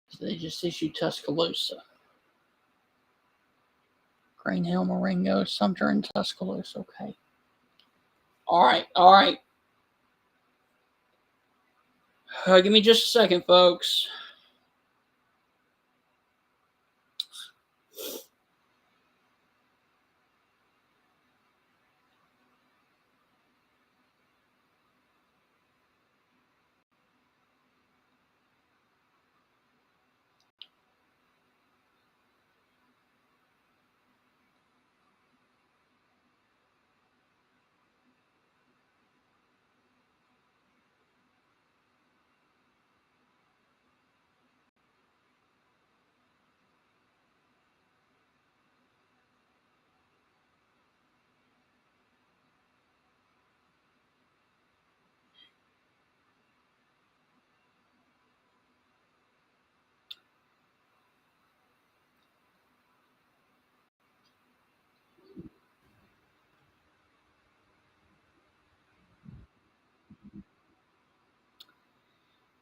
So they just issued Tuscaloosa. Green Hill, Marengo, Sumter, and Tuscaloosa. Okay. All right. Give me just a second, folks.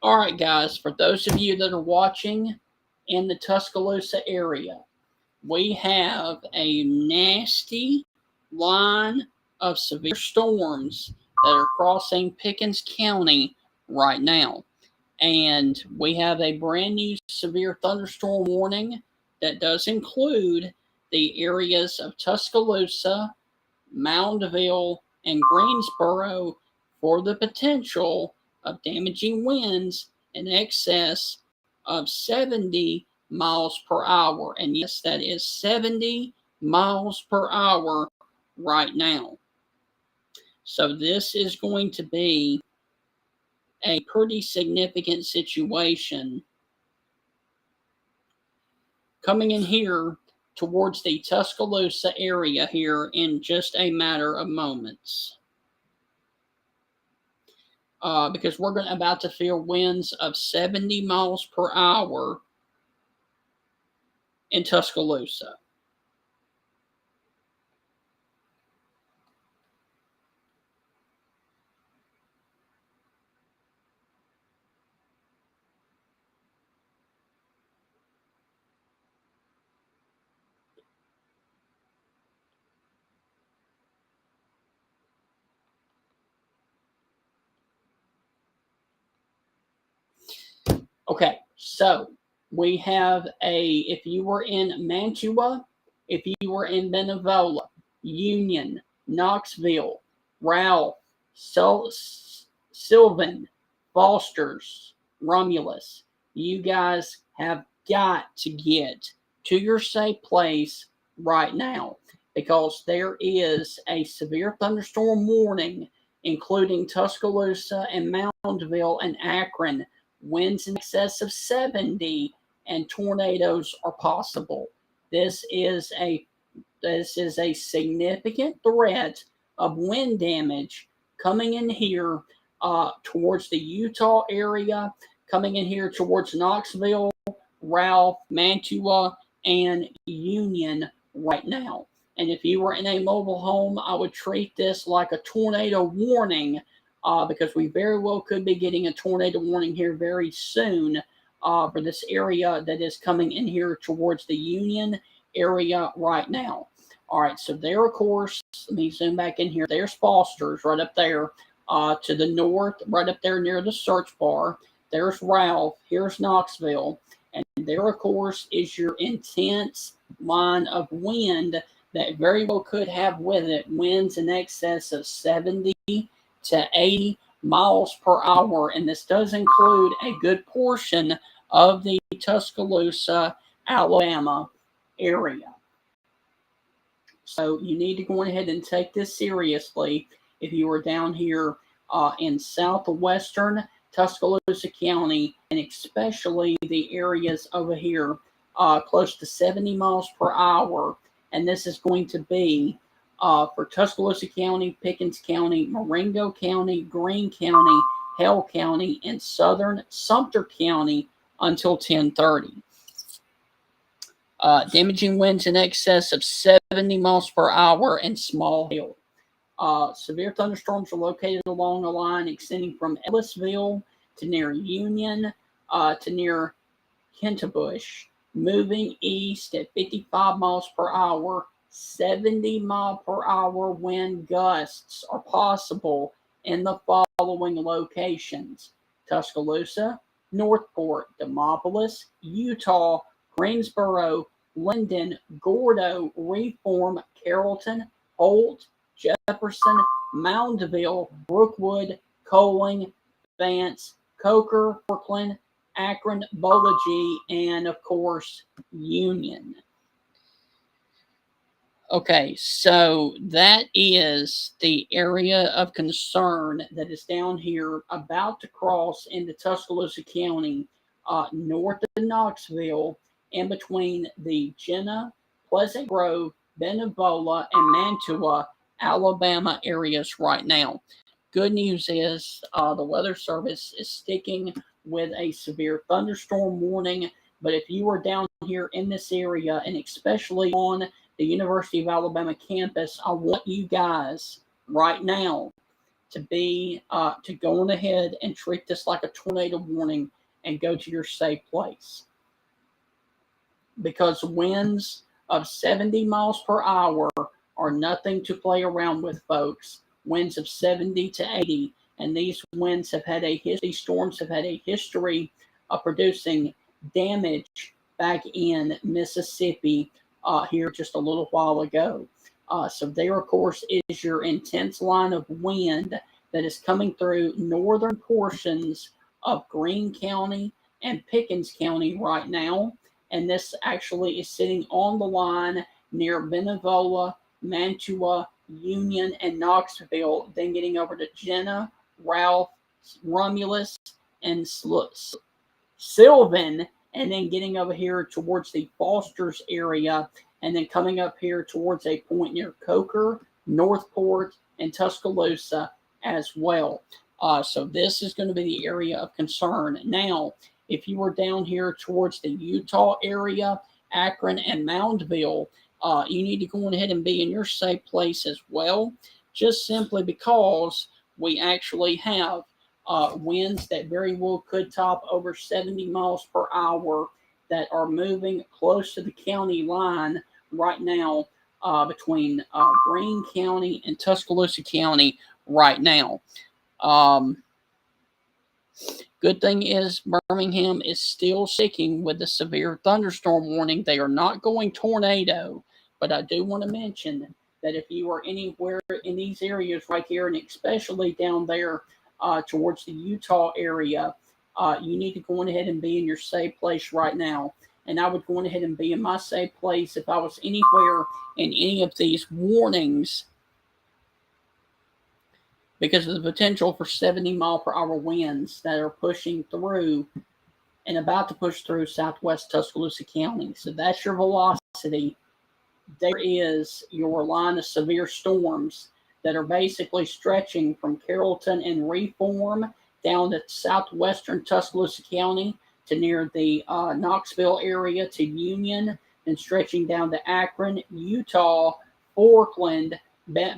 All right, guys, for those of you that are watching in the Tuscaloosa area, we have a nasty line of severe storms that are crossing Pickens County right now. And we have a brand new severe thunderstorm warning that does include the areas of Tuscaloosa, Moundville, and Greensboro for the potential of damaging winds in excess of 70 miles per hour. And yes, that is 70 miles per hour right now. So this is going to be a pretty significant situation coming in here towards the Tuscaloosa area here in just a matter of moments. Because we're about to feel winds of 70 miles per hour in Tuscaloosa. Okay, so we have if you were in Mantua, if you were in Benevola, Union, Knoxville, Ralph, Sylvan, Foster's, Romulus, you guys have got to get to your safe place right now because there is a severe thunderstorm warning, including Tuscaloosa and Moundville and Akron. Winds in excess of 70 and tornadoes are possible. This is a significant threat of wind damage coming in here towards the Utah area, coming in here towards Knoxville, Ralph, Mantua, and Union right now. And if you were in a mobile home, I would treat this like a tornado warning because we very well could be getting a tornado warning here very soon for this area that is coming in here towards the Union area right now. All right, so there, of course, let me zoom back in here. There's Foster's right up there to the north, right up there near the search bar. There's Ralph. Here's Knoxville. And there, of course, is your intense line of wind that very well could have with it winds in excess of 70 to 80 miles per hour. And this does include a good portion of the Tuscaloosa, Alabama area. So you need to go ahead and take this seriously if you are down here in southwestern Tuscaloosa County, and especially the areas over here close to 70 miles per hour. And this is going to be for Tuscaloosa County, Pickens County, Marengo County, Greene County, Hale County, and southern Sumter County until 10:30. Damaging winds in excess of 70 miles per hour and small hail. Severe thunderstorms are located along a line extending from Ellisville to near Union to near Kentebush, moving east at 55 miles per hour. 70 mile per hour wind gusts are possible in the following locations: Tuscaloosa, Northport, Demopolis, Utah, Greensboro, Linden, Gordo, Reform, Carrollton, Holt, Jefferson, Moundville, Brookwood, Coaling, Vance, Coker, Portland, Akron, Bolagie, and of course, Union. Okay, so that is the area of concern that is down here about to cross into Tuscaloosa County, north of Knoxville, in between the Jenna, Pleasant Grove, Benevola, and Mantua, Alabama areas right now. Good news is the Weather Service is sticking with a severe thunderstorm warning. But if you are down here in this area, and especially on the University of Alabama campus, I want you guys right now to go on ahead and treat this like a tornado warning and go to your safe place. Because winds of 70 miles per hour are nothing to play around with, folks. Winds of 70 to 80, and these winds have had these storms have had a history of producing damage back in Mississippi here just a little while ago. So there, of course, is your intense line of wind that is coming through northern portions of Greene County and Pickens County right now. And this actually is sitting on the line near Benevola, Mantua, Union, and Knoxville, then getting over to Jenna, Ralph, Romulus, and Sylvan, and then getting over here towards the Fosters area, and then coming up here towards a point near Coker, Northport, and Tuscaloosa as well. So this is going to be the area of concern. Now, if you were down here towards the Utah area, Akron, and Moundville, you need to go ahead and be in your safe place as well, just simply because we actually have winds that very well could top over 70 miles per hour that are moving close to the county line right now between Greene County and Tuscaloosa County right now. Good thing is Birmingham is still sticking with the severe thunderstorm warning. They are not going tornado, but I do want to mention that if you are anywhere in these areas right here, and especially down there towards the Utah area, you need to go ahead and be in your safe place right now. And I would go ahead and be in my safe place if I was anywhere in any of these warnings, because of the potential for 70 mile per hour winds that are pushing through and about to push through southwest Tuscaloosa County. So that's your velocity. There is your line of severe storms that are basically stretching from Carrollton and Reform down to southwestern Tuscaloosa County to near the Knoxville area to Union, and stretching down to Akron, Utah, Forkland,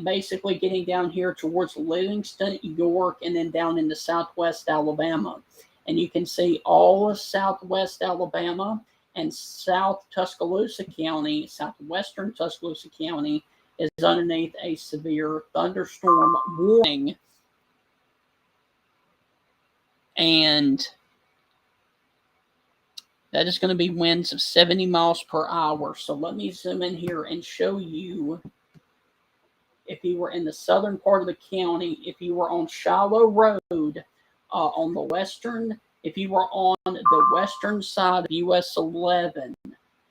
basically getting down here towards Livingston, York, and then down into southwest Alabama. And you can see all of southwest Alabama and south Tuscaloosa County, southwestern Tuscaloosa County, is underneath a severe thunderstorm warning. And that is going to be winds of 70 miles per hour. So let me zoom in here and show you. If you were in the southern part of the county, if you were on Shiloh Road on the western, if you were on the western side of US 11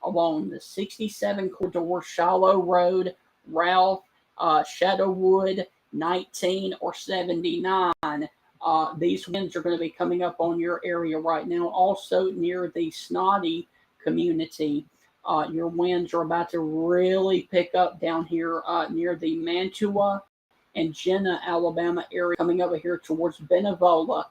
along the 67 corridor, Shiloh Road, Ralph, Shadowwood, 19, or 79, these winds are going to be coming up on your area right now. Also near the Snotty community. Your winds are about to really pick up down here near the Mantua and Jenna, Alabama area, coming over here towards Benevola,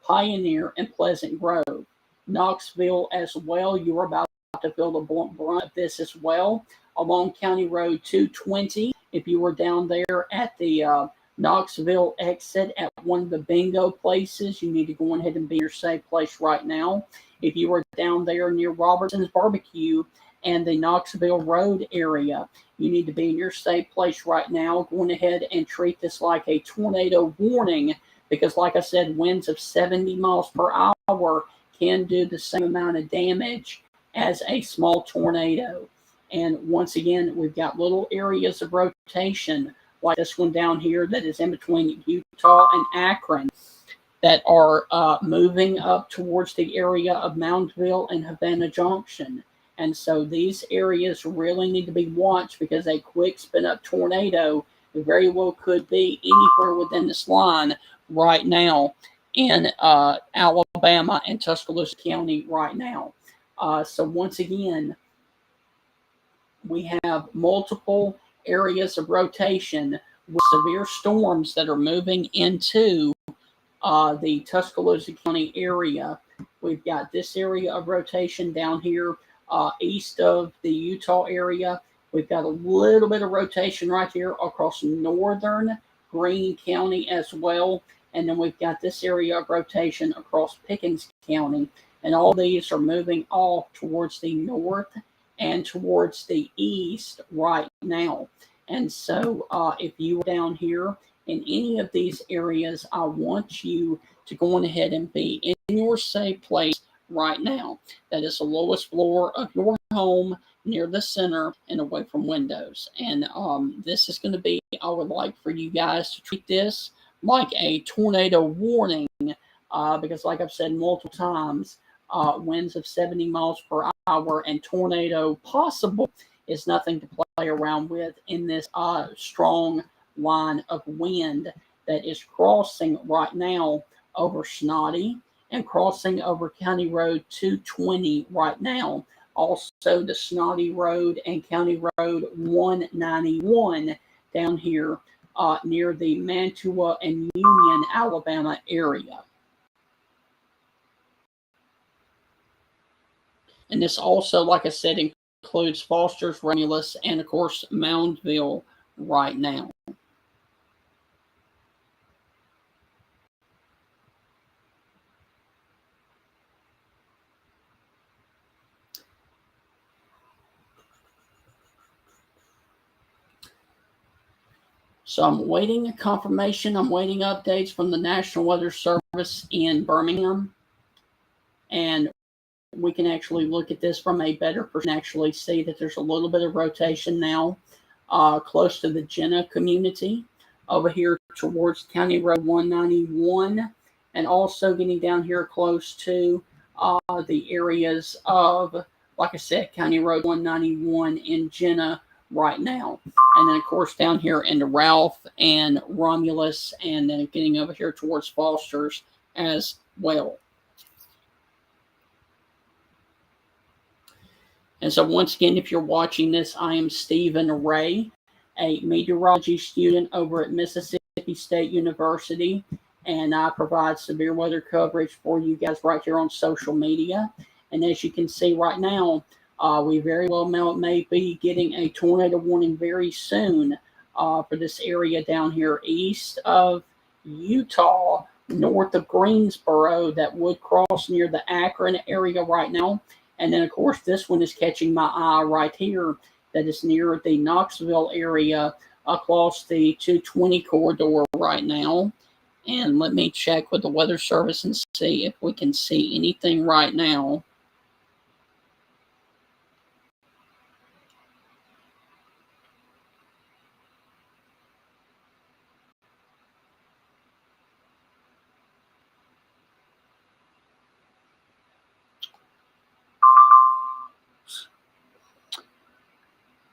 Pioneer, and Pleasant Grove. Knoxville as well. You're about to feel the brunt of this as well. Along County Road 220, if you were down there at the Knoxville exit at one of the bingo places, you need to go ahead and be in your safe place right now. If you were down there near Robertson's Barbecue and the Knoxville Road area, you need to be in your safe place right now. Going ahead and treat this like a tornado warning, because like I said, winds of 70 miles per hour can do the same amount of damage as a small tornado. And once again, we've got little areas of rotation like this one down here that is in between Utah and Akron that are moving up towards the area of Moundville and Havana Junction. And so these areas really need to be watched, because a quick spin up tornado very well could be anywhere within this line right now in Alabama and Tuscaloosa County right now. So once again, we have multiple areas of rotation with severe storms that are moving into the Tuscaloosa County area. We've got this area of rotation down here east of the Utah area. We've got a little bit of rotation right here across northern Greene County as well. And then we've got this area of rotation across Pickens County. And all these are moving off towards the north and towards the east right now. And so if you are down here in any of these areas, I want you to go on ahead and be in your safe place right now. That is the lowest floor of your home, near the center and away from windows. And this is going to be, I would like for you guys to treat this like a tornado warning, because like I've said multiple times, winds of 70 miles per hour and tornado possible is nothing to play around with in this strong line of wind that is crossing right now over Snotty and crossing over County Road 220 right now. Also the Snotty Road and County Road 191 down here near the Mantua and Union, Alabama area. And this also, like I said, includes Foster's, Romulus, and of course Moundville right now. So I'm waiting a confirmation. I'm waiting updates from the National Weather Service in Birmingham. And we can actually look at this from a better perspective, actually see that there's a little bit of rotation now close to the Jenna community over here towards County Road 191, and also getting down here close to the areas of, like I said, County Road 191 in Jenna right now. And then, of course, down here into Ralph and Romulus, and then getting over here towards Foster's as well. And so once again, if you're watching this, I am Stephen Ray, a meteorology student over at Mississippi State University, and I provide severe weather coverage for you guys right here on social media. And as you can see right now, we very well may be getting a tornado warning very soon for this area down here east of Utah, north of Greensboro, that would cross near the Akron area right now. And then, of course, this one is catching my eye right here, that is near the Knoxville area across the 220 corridor right now. And let me check with the Weather Service and see if we can see anything right now.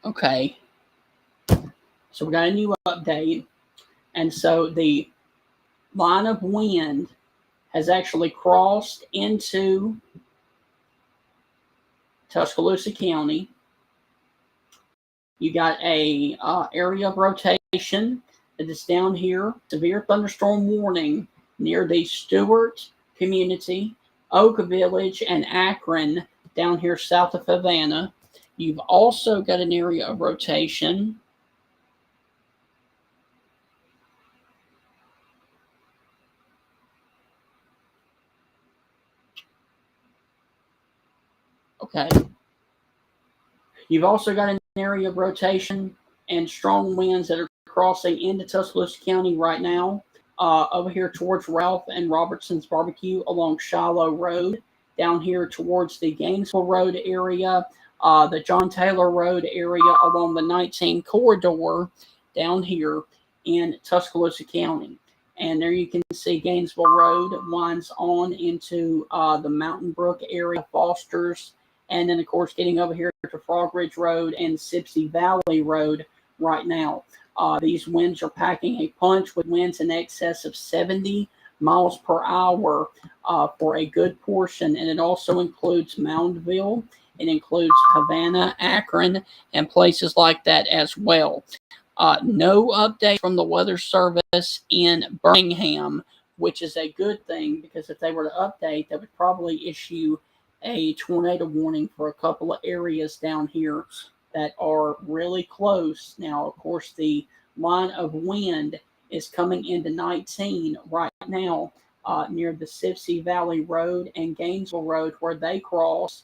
Okay, so we got a new update, and so the line of wind has actually crossed into Tuscaloosa County. You got a area of rotation that is down here, severe thunderstorm warning near the Stewart community, Oak Village, and Akron down here south of Havana. You've also got an area of rotation okay. You've also got an area of rotation and strong winds that are crossing into Tuscaloosa County right now, over here towards Ralph and Robertson's Barbecue along Shiloh Road, down here towards the Gainesville Road area, the John Taylor Road area along the 19 corridor down here in Tuscaloosa County. And there you can see Gainesville Road winds on into the Mountain Brook area, Foster's, and then, of course, getting over here to Frog Ridge Road and Sipsey Valley Road right now. These winds are packing a punch with winds in excess of 70 miles per hour for a good portion. And it also includes Moundville. It includes Havana, Akron, and places like that as well. No update from the Weather Service in Birmingham, which is a good thing, because if they were to update, they would probably issue a tornado warning for a couple of areas down here that are really close. Now, of course, the line of wind is coming into 19 right now near the Sipsey Valley Road and Gainesville Road, where they cross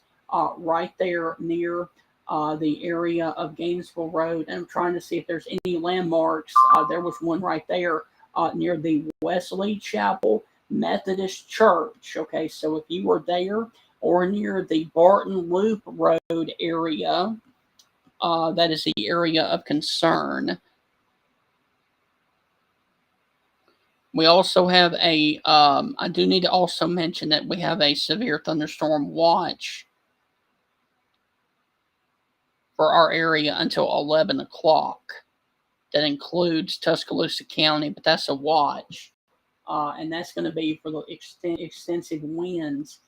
right there near the area of Gainesville Road. And I'm trying to see if there's any landmarks. There was one right there near the Wesley Chapel Methodist Church. Okay, so if you were there or near the Barton Loop Road area, that is the area of concern. We also have I do need to also mention that we have a severe thunderstorm watch for our area until 11 o'clock. That includes Tuscaloosa County, but that's a watch. And that's going to be for the extensive winds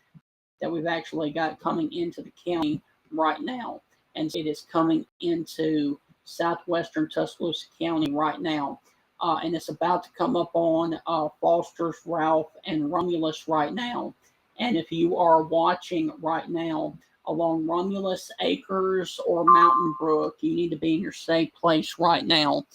that we've actually got coming into the county right now. And it is coming into southwestern Tuscaloosa County right now. And it's about to come up on Foster's, Ralph, and Romulus right now. And if you are watching right now along Romulus Acres or Mountain Brook, you need to be in your safe place right now.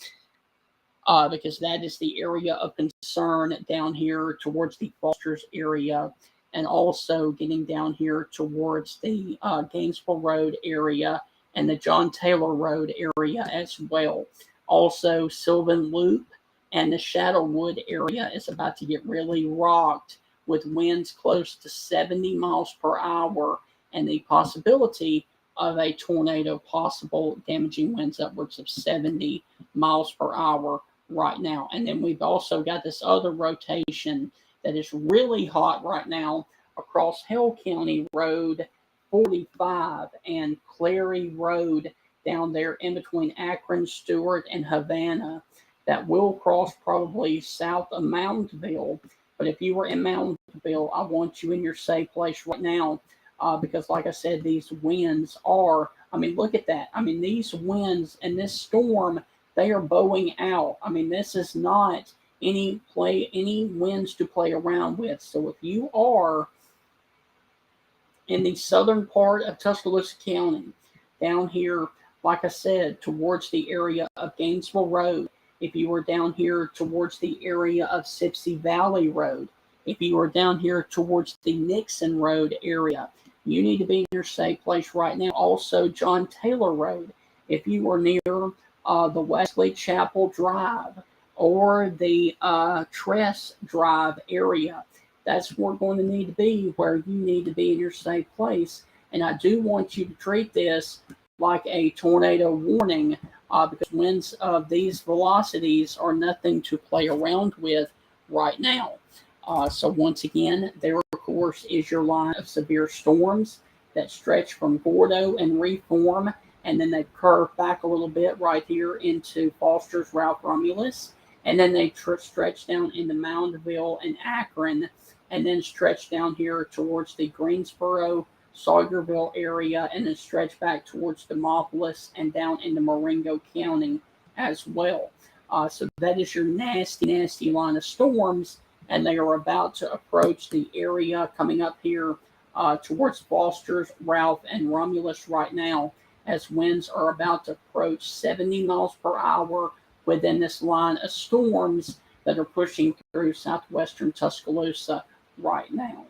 Because that is the area of concern down here towards the Foster's area, and also getting down here towards the Gainesville Road area and the John Taylor Road area as well. Also, Sylvan Loop and the Shadowwood area is about to get really rocked with winds close to 70 miles per hour and the possibility of a tornado, possible damaging winds upwards of 70 miles per hour right now. And then we've also got this other rotation that is really hot right now across Hale County Road 45 and Clary Road down there in between Akron, Stewart, and Havana, that will cross probably south of Moundsville. But if you were in Moundsville, I want you in your safe place right now, because like I said, these winds are, look at that. These winds and this storm, they are bowing out. This is not any winds to play around with. So if you are in the southern part of Tuscaloosa County, down here, like I said, towards the area of Gainesville Road, if you were down here towards the area of Sipsey Valley Road, if you are down here towards the Nixon Road area, you need to be in your safe place right now. Also, John Taylor Road, if you are near the Wesley Chapel Drive or the Tress Drive area, that's where we're going to need to be, where you need to be in your safe place. And I do want you to treat this like a tornado warning, because winds of these velocities are nothing to play around with right now. So once again, there of course is your line of severe storms that stretch from Gordo and reform, and then they curve back a little bit right here into Foster's, Ralph, Romulus, and then they stretch down into Moundville and Akron, and then stretch down here towards the Greensboro, Sawyerville area, and then stretch back towards Demopolis and down into Marengo County as well. So that is your nasty, nasty line of storms, and they are about to approach the area coming up here towards Foster's, Ralph, and Romulus right now, as winds are about to approach 70 miles per hour within this line of storms that are pushing through southwestern Tuscaloosa right now.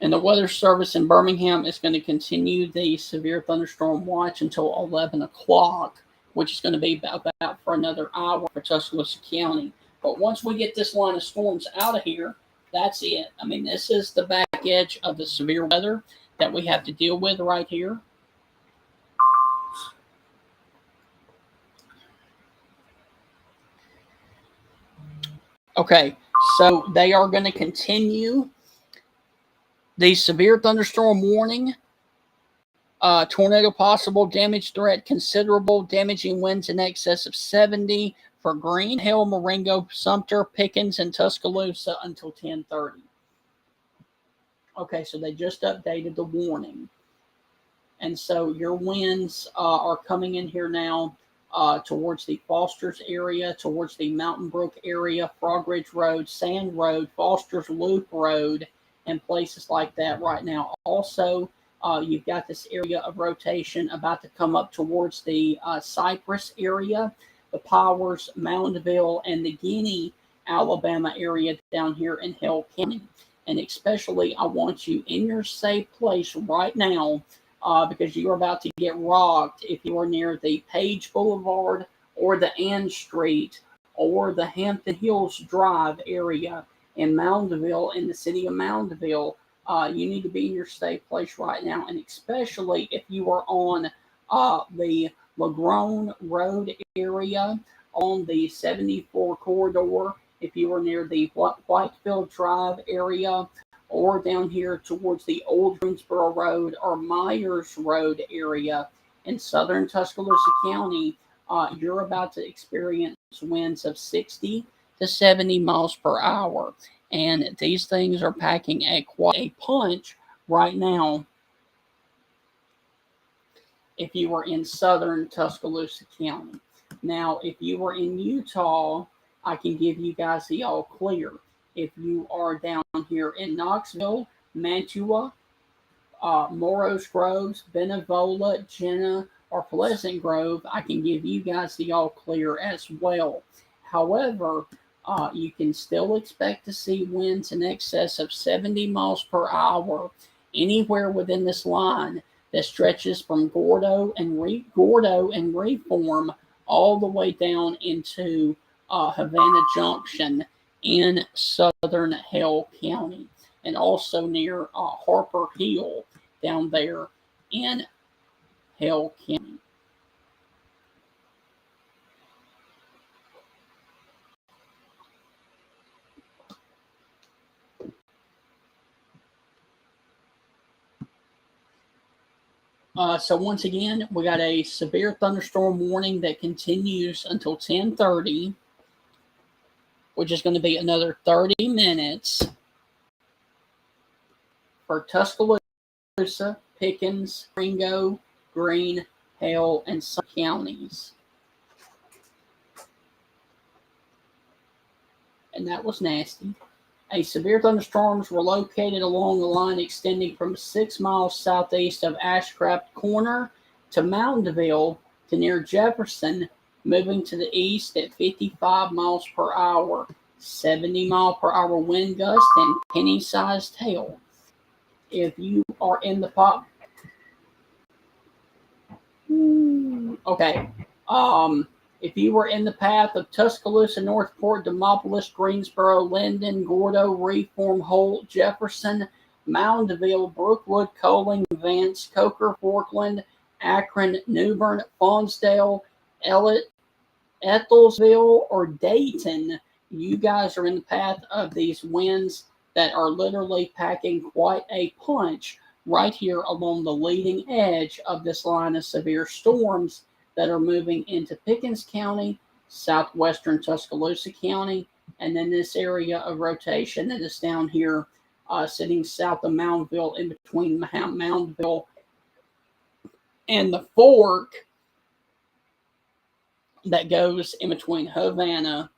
And the Weather Service in Birmingham is going to continue the severe thunderstorm watch until 11 o'clock, which is going to be about for another hour for Tuscaloosa County. But once we get this line of storms out of here, that's it. This is the back edge of the severe weather that we have to deal with right here. Okay, so they are going to continue the severe thunderstorm warning, tornado possible, damage threat considerable, damaging winds in excess of 70 for Green, Hill, Marengo, Sumter, Pickens, and Tuscaloosa until 10:30. Okay, so they just updated the warning. And so your winds are coming in here now towards the Foster's area, towards the Mountain Brook area, Frog Ridge Road, Sand Road, Foster's Loop Road, and places like that right now. Also, you've got this area of rotation about to come up towards the Cypress area. the Powers, Moundville, and the Guinea, Alabama area down here in Hale County. And especially, I want you in your safe place right now because you're about to get rocked if you are near the Page Boulevard or the Ann Street or the Hampton Hills Drive area in Moundville, in the city of Moundville. You need to be in your safe place right now, and especially if you are on the LaGrone Road area on the 74 corridor, if you are near the Whitefield Drive area, or down here towards the Old Greensboro Road or Myers Road area in southern Tuscaloosa County, you're about to experience winds of 60 to 70 miles per hour. And these things are packing quite a punch right now if you were in southern Tuscaloosa County. Now, if you were in Utah, I can give you guys the all clear. If you are down here in Knoxville, Mantua, Moros Groves, Benevola, Jenna, or Pleasant Grove, I can give you guys the all clear as well. However, you can still expect to see winds in excess of 70 miles per hour anywhere within this line that stretches from Gordo and Reform all the way down into Havana Junction in southern Hale County, and also near Harper Hill down there in Hale County. So once again, we got a severe thunderstorm warning that continues until 10:30, which is going to be another 30 minutes for Tuscaloosa, Pickens, Ringo, Greene, Hale, and some counties. And that was nasty. Severe thunderstorms were located along the line extending from 6 miles southeast of Ashcraft Corner to Moundville to near Jefferson, moving to the east at 55 miles per hour, 70 mile per hour wind gust, and penny-sized hail. If you are in the if you were in the path of Tuscaloosa, Northport, Demopolis, Greensboro, Linden, Gordo, Reform, Holt, Jefferson, Moundville, Brookwood, Coling, Vance, Coker, Forkland, Akron, New Bern, Fonsdale, Ethelsville, or Dayton, you guys are in the path of these winds that are literally packing quite a punch right here along the leading edge of this line of severe storms that are moving into Pickens County, southwestern Tuscaloosa County, and then this area of rotation that is down here sitting south of Moundville, in between Moundville and the fork that goes in between Havana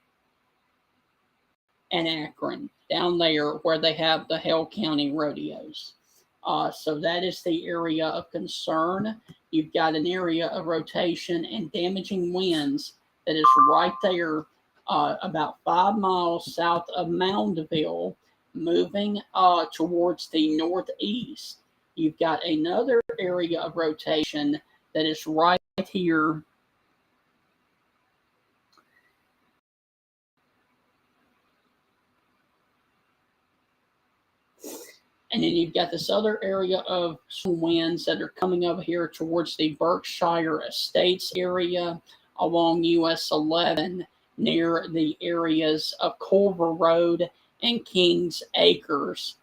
and Akron, down there where they have the Hale County rodeos. So that is the area of concern. You've got an area of rotation and damaging winds that is right there about 5 miles south of Moundville, moving towards the northeast. You've got another area of rotation that is right here and then you've got this other area of winds that are coming over here towards the Berkshire Estates area along US 11 near the areas of Culver Road and Kings Acres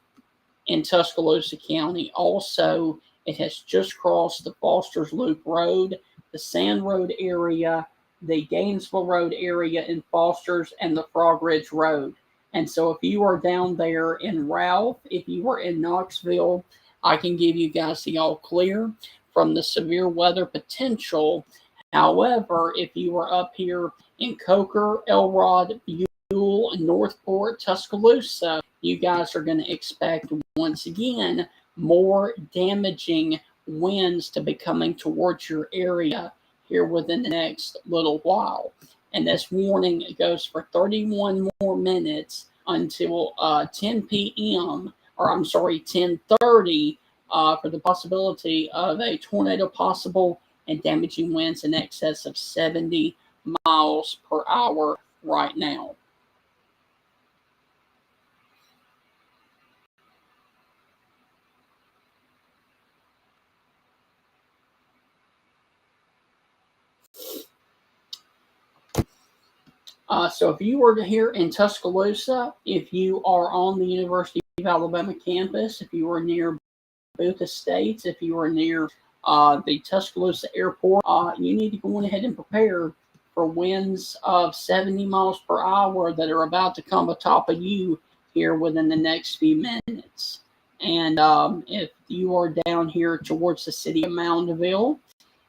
in Tuscaloosa County. Also, it has just crossed the Foster's Loop Road, the Sand Road area, the Gainesville Road area in Foster's, and the Frog Ridge Road. And so if you are down there in Ralph, if you are in Knoxville, I can give you guys the all clear from the severe weather potential. However, if you are up here in Coker, Elrod, Buell, Northport, Tuscaloosa, you guys are going to expect, once again, more damaging winds to be coming towards your area here within the next little while. And this warning goes for 31 more minutes until 10 p.m. or I'm sorry, 10:30 for the possibility of a tornado possible and damaging winds in excess of 70 miles per hour right now. So if you were to here in Tuscaloosa, if you are on the University of Alabama campus, if you are near Booth Estates, if you are near the Tuscaloosa airport, you need to go on ahead and prepare for winds of 70 miles per hour that are about to come atop of you here within the next few minutes. And if you are down here towards the city of Moundville,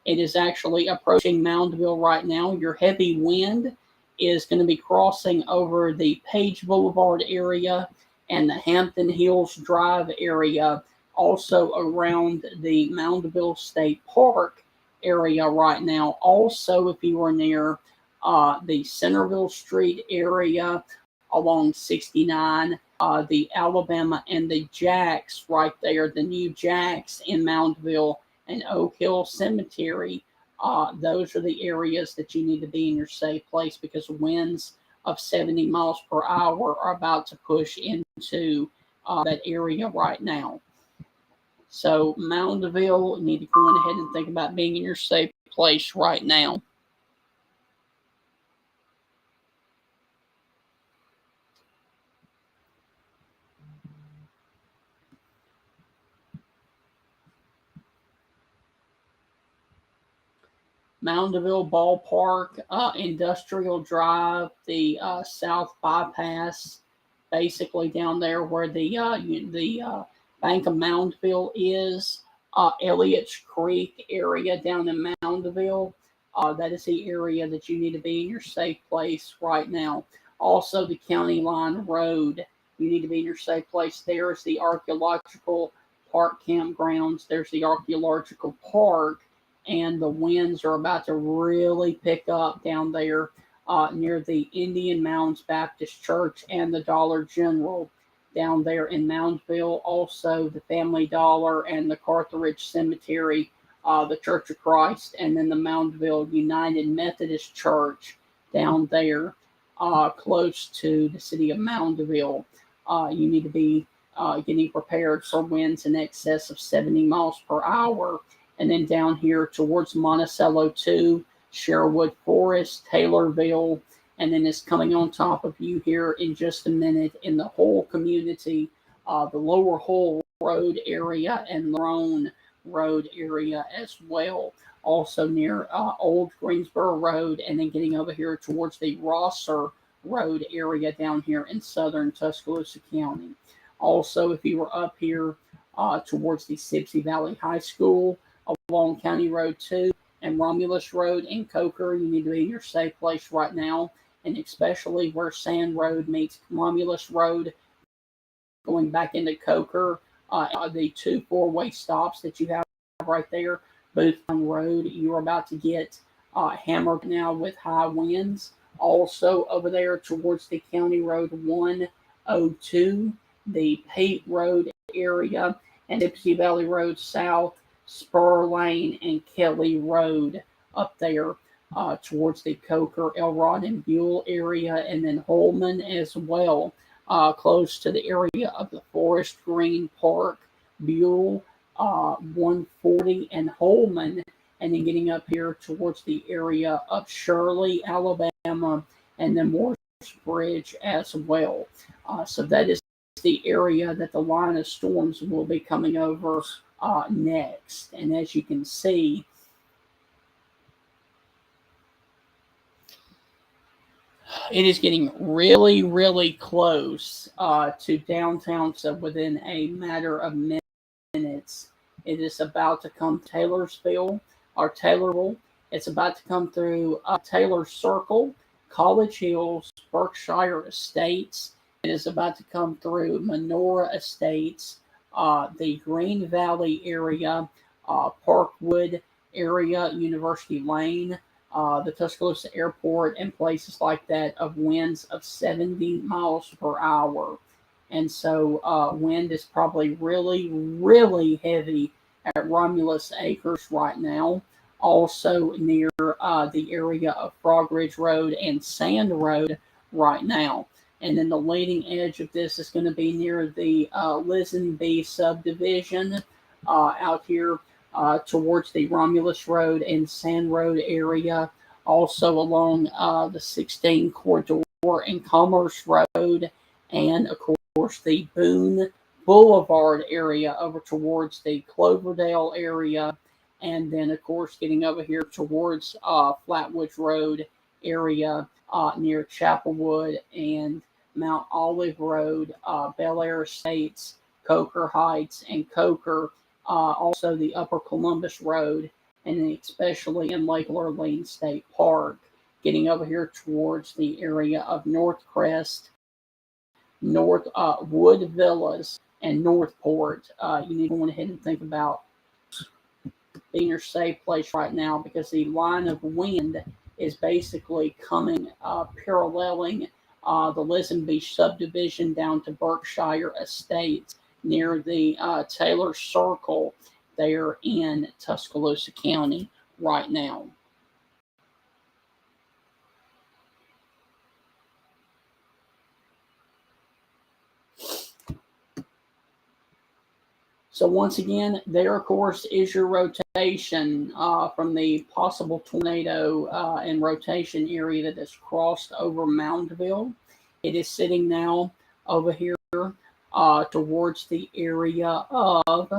it is actually approaching Moundville right now. Your heavy wind is going to be crossing over the Page Boulevard area and the Hampton Hills Drive area, also around the Moundville State Park area right now. Also, if you are near the Centerville Street area along 69, the Alabama and the Jacks right there, the new Jacks in Moundville and Oak Hill Cemetery, those are the areas that you need to be in your safe place because winds of 70 miles per hour are about to push into that area right now. So Moundville, you need to go ahead and think about being in your safe place right now. Moundville Ballpark, Industrial Drive, the South Bypass, basically down there where the Bank of Moundville is, Elliott's Creek area down in Moundville. That is the area that you need to be in your safe place right now. Also, the County Line Road, you need to be in your safe place. There is the Archaeological Park campgrounds. There's the Archaeological Park. And the winds are about to really pick up down there near the Indian Mounds Baptist Church and the Dollar General down there in Moundville. Also, the Family Dollar and the Carthage Cemetery, the Church of Christ, and then the Moundville United Methodist Church down there close to the city of Moundville. You need to be getting prepared for winds in excess of 70 miles per hour. And then down here towards Monticello 2, Sherwood Forest, Taylorville, and then it's coming on top of you here in just a minute in the whole community, the Lower Hull Road area and Lone Road area as well. Also near Old Greensboro Road, and then getting over here towards the Rosser Road area down here in southern Tuscaloosa County. Also, if you were up here towards the Sipsey Valley High School, along County Road 2 and Romulus Road in Coker, you need to be in your safe place right now, and especially where Sand Road meets Romulus Road, going back into Coker, the 2 4-way stops that you have right there, Boothtown Road, you're about to get hammered now with high winds. Also over there towards the County Road 102, the Pate Road area, and Sipsey Valley Road South, Spur Lane, and Kelly Road up there towards the Coker, Elrod, and Buell area, and then Holman as well, close to the area of the Forest Green Park, Buell, 140, and Holman, and then getting up here towards the area of Shirley, Alabama, and then Morse Bridge as well. So that is the area that the line of storms will be coming over next. And as you can see, it is getting really, really close to downtown. So within a matter of minutes, it is about to come Taylorsville or Taylorville. It's about to come through Taylor Circle, College Hills, Berkshire Estates. It is about to come through Menora Estates, the Green Valley area, Parkwood area, University Lane, the Tuscaloosa Airport and places like that of winds of 70 miles per hour. And so wind is probably really, really heavy at Romulus Acres right now. Also near the area of Frog Ridge Road and Sand Road right now. And then the leading edge of this is going to be near the Lisenby subdivision out here towards the Romulus Road and Sand Road area. Also along the 16 corridor and Commerce Road, and of course the Boone Boulevard area over towards the Cloverdale area, and then of course getting over here towards Flatwoods Road area near Chapelwood and Mount Olive Road, Bel Air Estates, Coker Heights, and Coker. Also the Upper Columbus Road, and then especially in Lake Lurleen State Park. Getting over here towards the area of North Crest, North Wood Villas, and Northport. You need to go ahead and think about being your safe place right now, because the line of wind is basically coming paralleling the Lisenby subdivision down to Berkshire Estates near the Taylor Circle there in Tuscaloosa County right now. So once again, there, of course, is your rotation from the possible tornado and rotation area that has crossed over Moundville. It is sitting now over here towards the area of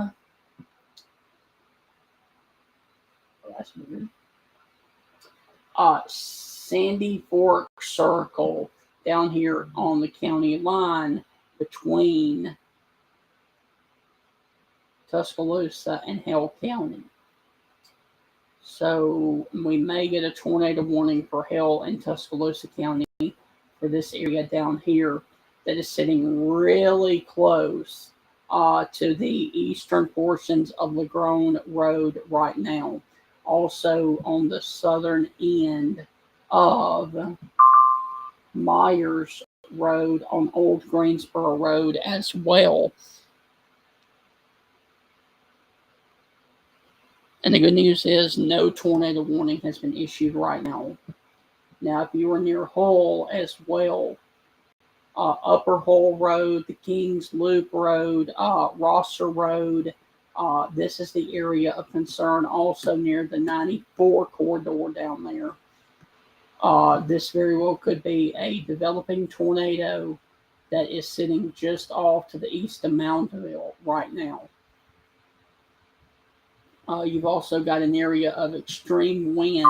Sandy Fork Circle down here on the county line between Tuscaloosa and Hale County. So we may get a tornado warning for Hale and Tuscaloosa County for this area down here that is sitting really close to the eastern portions of LaGrone Road right now. Also on the southern end of Myers Road on Old Greensboro Road as well. And the good news is no tornado warning has been issued right now. Now, if you are near Hull as well, Upper Hull Road, the Kings Loop Road, Rosser Road, this is the area of concern, also near the 94 corridor down there. This very well could be a developing tornado that is sitting just off to the east of Moundville right now. You've also got an area of extreme wind.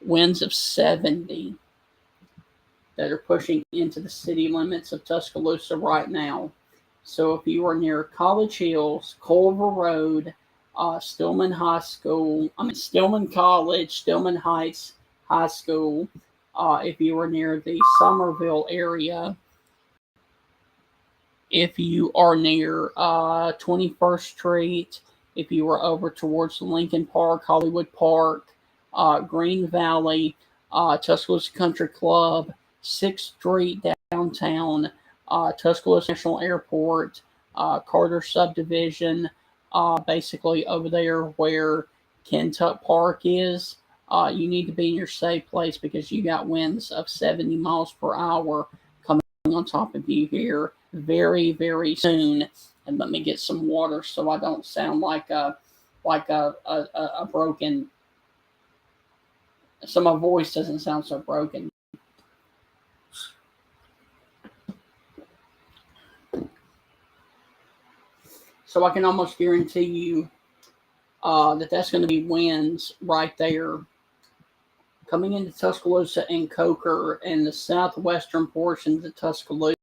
Winds of 70 that are pushing into the city limits of Tuscaloosa right now. So if you are near College Hills, Culver Road, Stillman College, Stillman Heights High School, if you are near the Somerville area, if you are near 21st Street, if you are over towards Lincoln Park, Hollywood Park, Green Valley, Tuscaloosa Country Club, 6th Street downtown, Tuscaloosa National Airport, Carter Subdivision, basically over there where Kentuck Park is. You need to be in your safe place because you got winds of 70 miles per hour coming on top of you here very, very soon. And let me get some water so I don't sound like a broken. So my voice doesn't sound so broken. So I can almost guarantee you that that's going to be winds right there coming into Tuscaloosa and Coker and the southwestern portions of Tuscaloosa,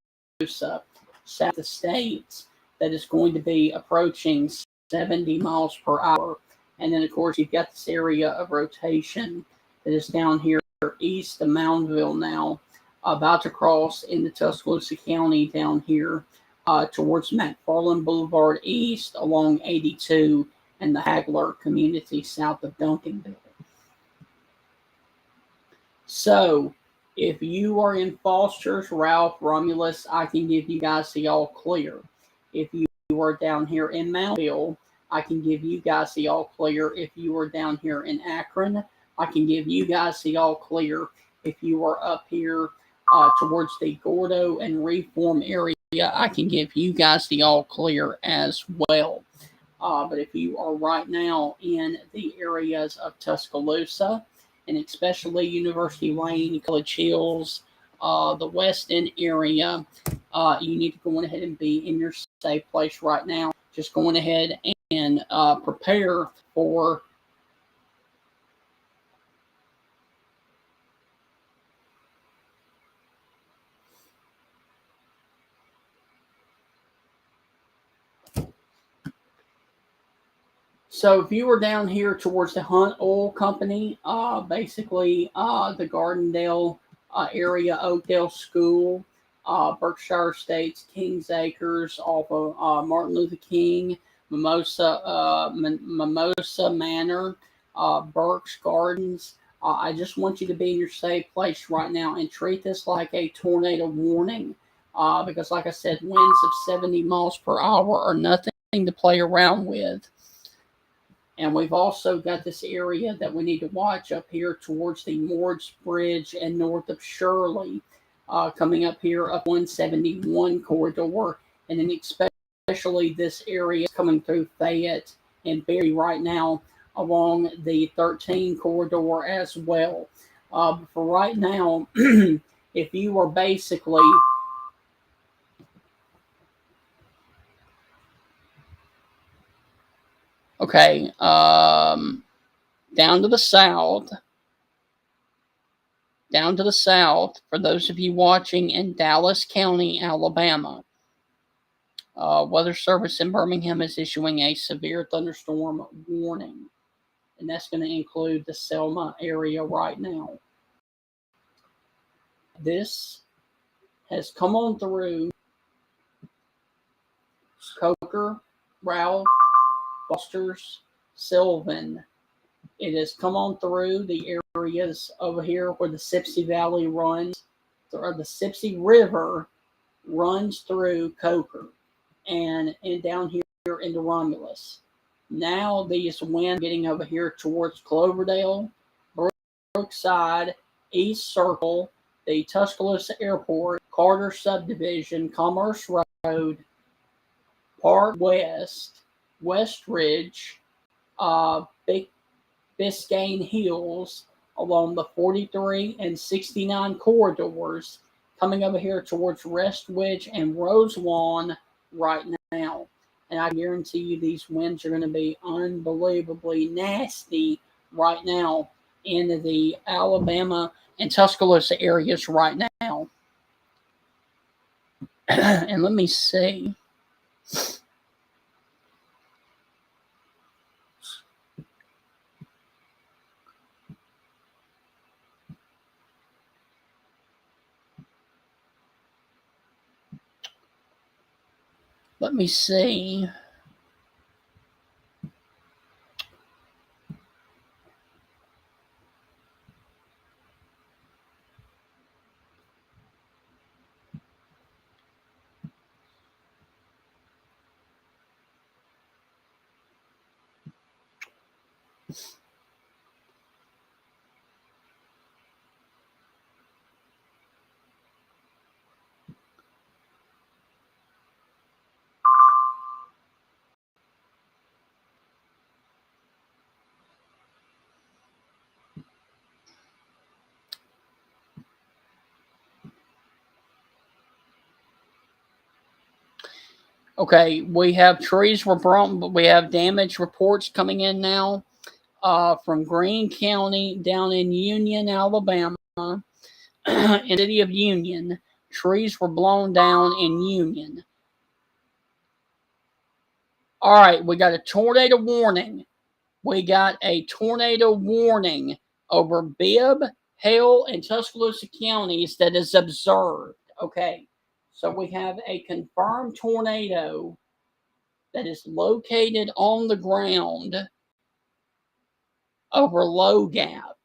south of the states, that is going to be approaching 70 miles per hour. And then, of course, you've got this area of rotation that is down here east of Moundville now, about to cross into Tuscaloosa County down here towards McFarland Boulevard East along 82 and the Hagler community south of Duncanville. So, if you are in Foster's, Ralph, Romulus, I can give you guys the all clear. If you are down here in Mountville, I can give you guys the all clear. If you are down here in Akron, I can give you guys the all clear. If you are up here towards the Gordo and Reform area, I can give you guys the all clear as well. But if you are right now in the areas of Tuscaloosa, and especially University Lane, College Hills, the West End area, you need to go ahead and be in your safe place right now. Just going ahead and prepare for So if you were down here towards the Hunt Oil Company, basically the Gardendale area, Oakdale School, Berkshire Estates, Kings Acres, off of Martin Luther King, Mimosa Manor, Burke's Gardens. I just want you to be in your safe place right now and treat this like a tornado warning. Because like I said, winds of 70 miles per hour are nothing to play around with. And we've also got this area that we need to watch up here towards the Morge Bridge and north of Shirley, coming up here up 171 corridor, and then especially this area coming through Fayette and Berry right now along the 13 corridor as well. For right now, if you are basically okay, down to the south, for those of you watching in Dallas County, Alabama, Weather Service in Birmingham is issuing a severe thunderstorm warning, and that's going to include the Selma area right now. This has come on through Coker, Ralph, Foster's, Sylvan. It has come on through the areas over here where the Sipsey Valley runs, or the Sipsey River runs through Coker and down here into Romulus. Now these winds getting over here towards Cloverdale, Brookside, East Circle, the Tuscaloosa Airport, Carter Subdivision, Commerce Road, Park West, West Ridge, Big Biscayne Hills along the 43 and 69 corridors, coming over here towards Restwich and Roselawn right now. And I guarantee you these winds are going to be unbelievably nasty right now in the Alabama and Tuscaloosa areas right now. And let me see. Let me see. Okay, we have trees were brought, but we have damage reports coming in now from Greene County down in Union, Alabama, in the city of Union. Trees were blown down in Union. All right, we got a tornado warning. We got a tornado warning over Bibb, hail in Tuscaloosa counties that is observed. Okay, so we have a confirmed tornado that is located on the ground over Low Gap,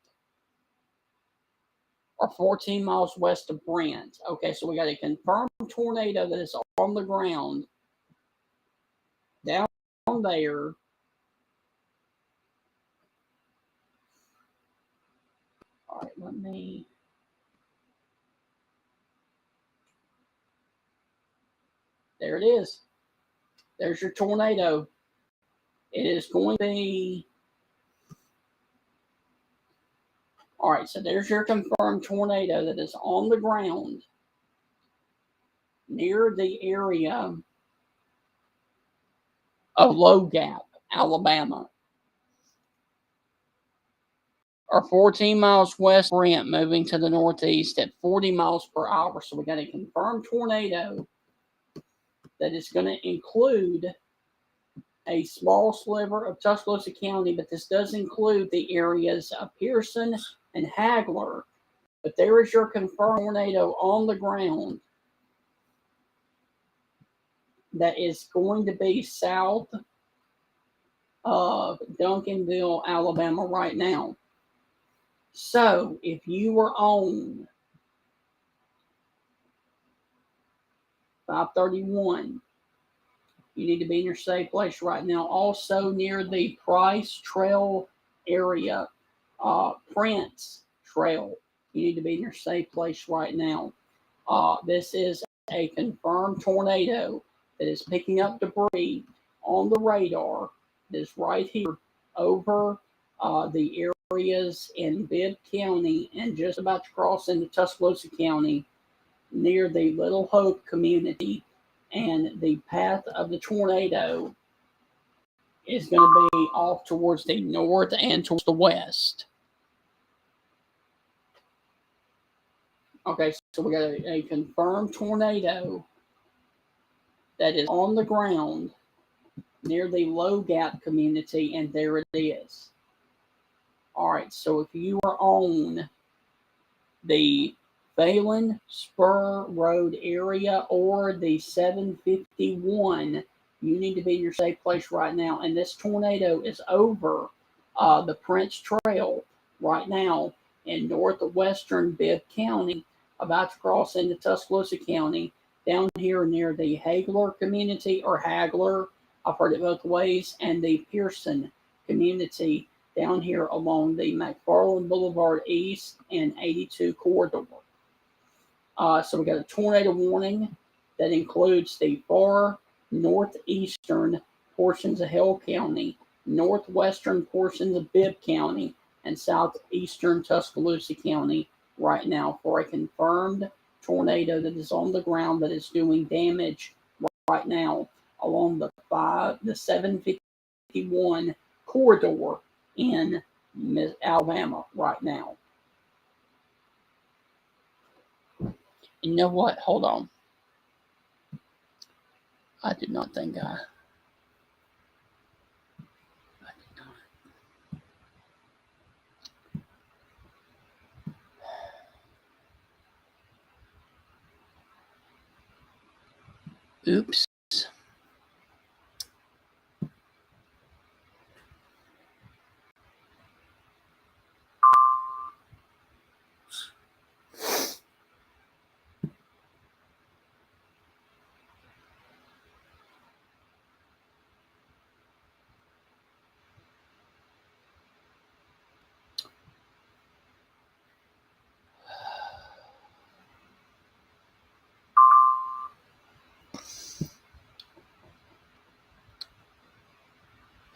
or 14 miles west of Brent. Okay, so we got a confirmed tornado that is on the ground down there. All right, let me. There it is. There's your tornado. It is going to be. All right, so there's your confirmed tornado that is on the ground near the area of Low Gap, Alabama, or 14 miles west of Brent, moving to the northeast at 40 miles per hour. So we got a confirmed tornado that is going to include a small sliver of Tuscaloosa County, but this does include the areas of Pearson and Hagler. But there is your confirmed tornado on the ground that is going to be south of Duncanville, Alabama right now. So if you were on 531, you need to be in your safe place right now. Also near the Price Trail area, Prince Trail, you need to be in your safe place right now. This is a confirmed tornado that is picking up debris on the radar. That is right here over the areas in Bibb County and just about to cross into Tuscaloosa County near the Little Hope community. And the path of the tornado is going to be off towards the north and towards the west. Okay, so we got a confirmed tornado that is on the ground near the Low Gap community, and there it is. All right, so if you are on the Phelan Spur Road area or the 751, you need to be in your safe place right now. And this tornado is over the Prince Trail right now in northwestern Bibb County, about to cross into Tuscaloosa County, down here near the Hagler community, or Hagler, I've heard it both ways, and the Pearson community down here along the McFarland Boulevard East and 82 corridor. So we got a tornado warning that includes the far northeastern portions of Hale County, northwestern portions of Bibb County, and southeastern Tuscaloosa County right now for a confirmed tornado that is on the ground that is doing damage right now along the 751 corridor in Alabama right now. You know what? Hold on. I did not think I did not. Oops.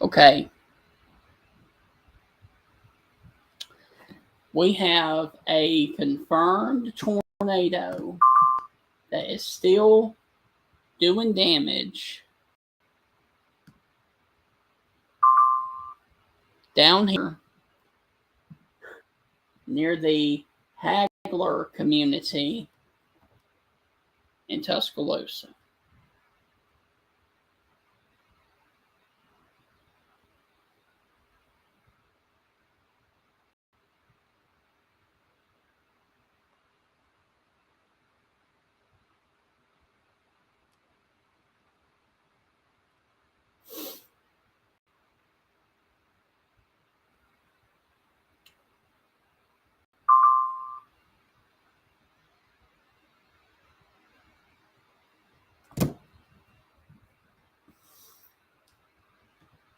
Okay. We have a confirmed tornado that is still doing damage down here near the Hagler community in Tuscaloosa.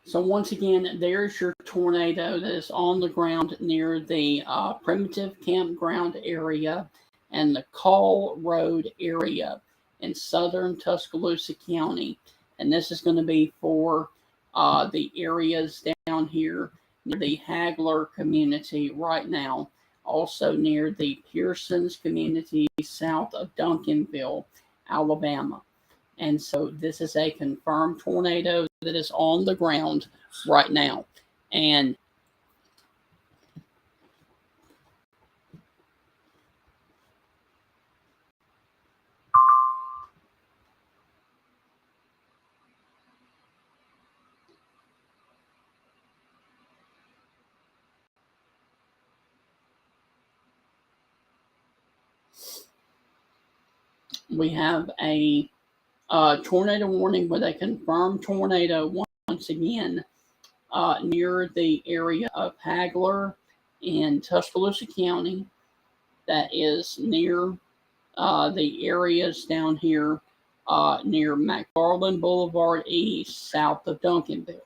So once again, there's your tornado that is on the ground near the primitive campground area and the Call Road area in southern Tuscaloosa County. And this is going to be for the areas down here near the Hagler community right now, also near the Pearsons community south of Duncanville, Alabama. And so this is a confirmed tornado that is on the ground right now. And we have a tornado warning with a confirmed tornado once again near the area of Hagler in Tuscaloosa County. That is near the areas down here near McFarland Boulevard East, south of Duncanville.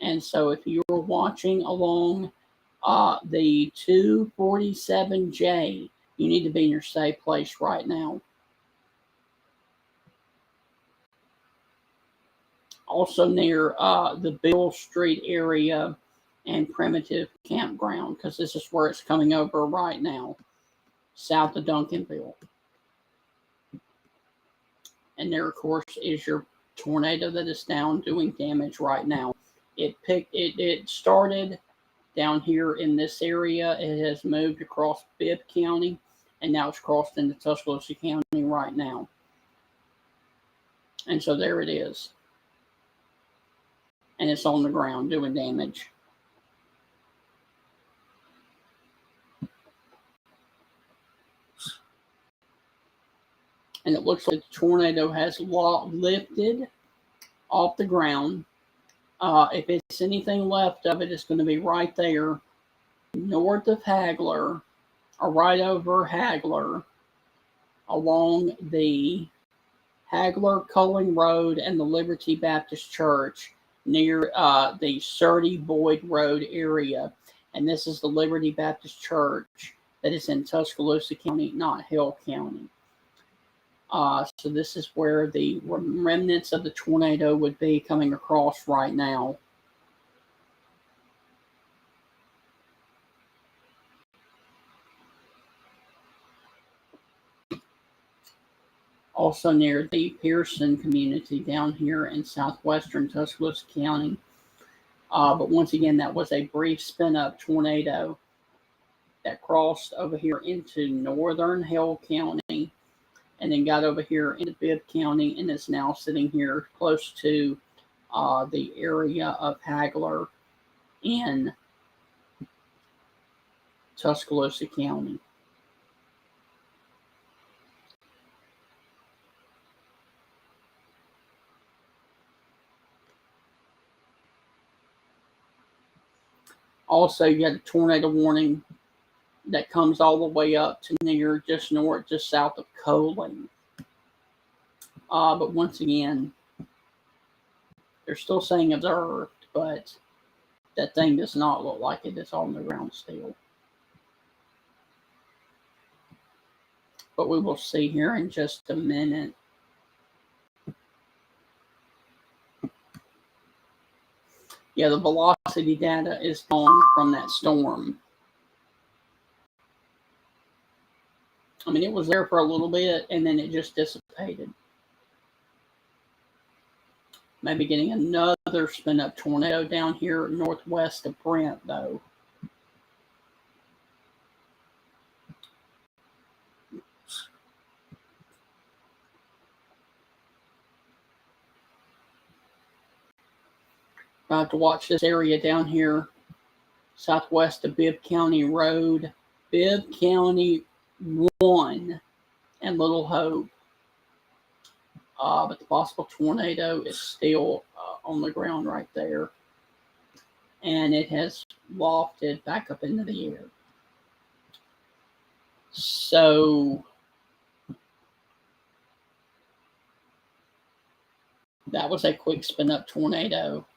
And so if you're watching along the 247J, you need to be in your safe place right now. Also near the Bill Street area and Primitive Campground, because this is where it's coming over right now, south of Duncanville. And there, of course, is your tornado that is down doing damage right now. It started down here in this area. It has moved across Bibb County, and now it's crossed into Tuscaloosa County right now. And so there it is. And it's on the ground doing damage. And it looks like the tornado has lifted off the ground. If it's anything left of it, it's going to be right there north of Hagler, or right over Hagler, along the Hagler Culling Road and the Liberty Baptist Church near the Surrey Boyd Road area. And this is the Liberty Baptist Church that is in Tuscaloosa County, not Hill County. So this is where the remnants of the tornado would be coming across right now. Also near the Pearson community down here in southwestern Tuscaloosa County. But once again, that was a brief spin-up tornado that crossed over here into northern Hill County and then got over here into Bibb County and is now sitting here close to the area of Hagler in Tuscaloosa County. Also, you got a tornado warning that comes all the way up to near just south of Coaling. But once again, they're still saying observed, but that thing does not look like it is on the ground still. But we will see here in just a minute. Yeah, the velocity data is gone from that storm. I mean, it was there for a little bit, and then it just dissipated. Maybe getting another spin-up tornado down here northwest of Brent, though. I have to watch this area down here, southwest of Bibb County Road, Bibb County 1, and Little Hope. But the possible tornado is still on the ground right there. And it has lofted back up into the air. So that was a quick spin up tornado.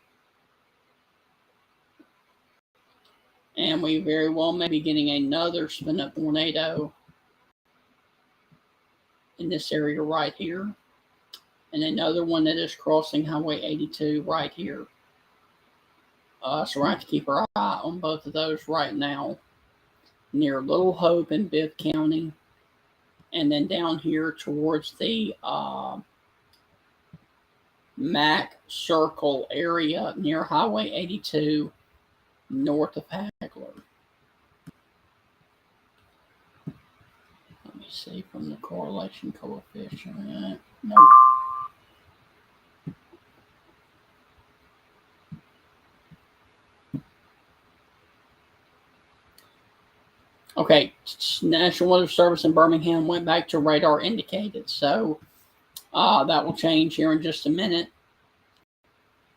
And we very well may be getting another spin-up tornado in this area right here. And another one that is crossing Highway 82 right here. So we're going to have to keep our eye on both of those right now. Near Little Hope in Bibb County. And then down here towards the Mack Circle area near Highway 82 north of Hagler. Let me see from the correlation coefficient. Nope. Okay, National Weather Service in Birmingham went back to radar indicated. So that will change here in just a minute.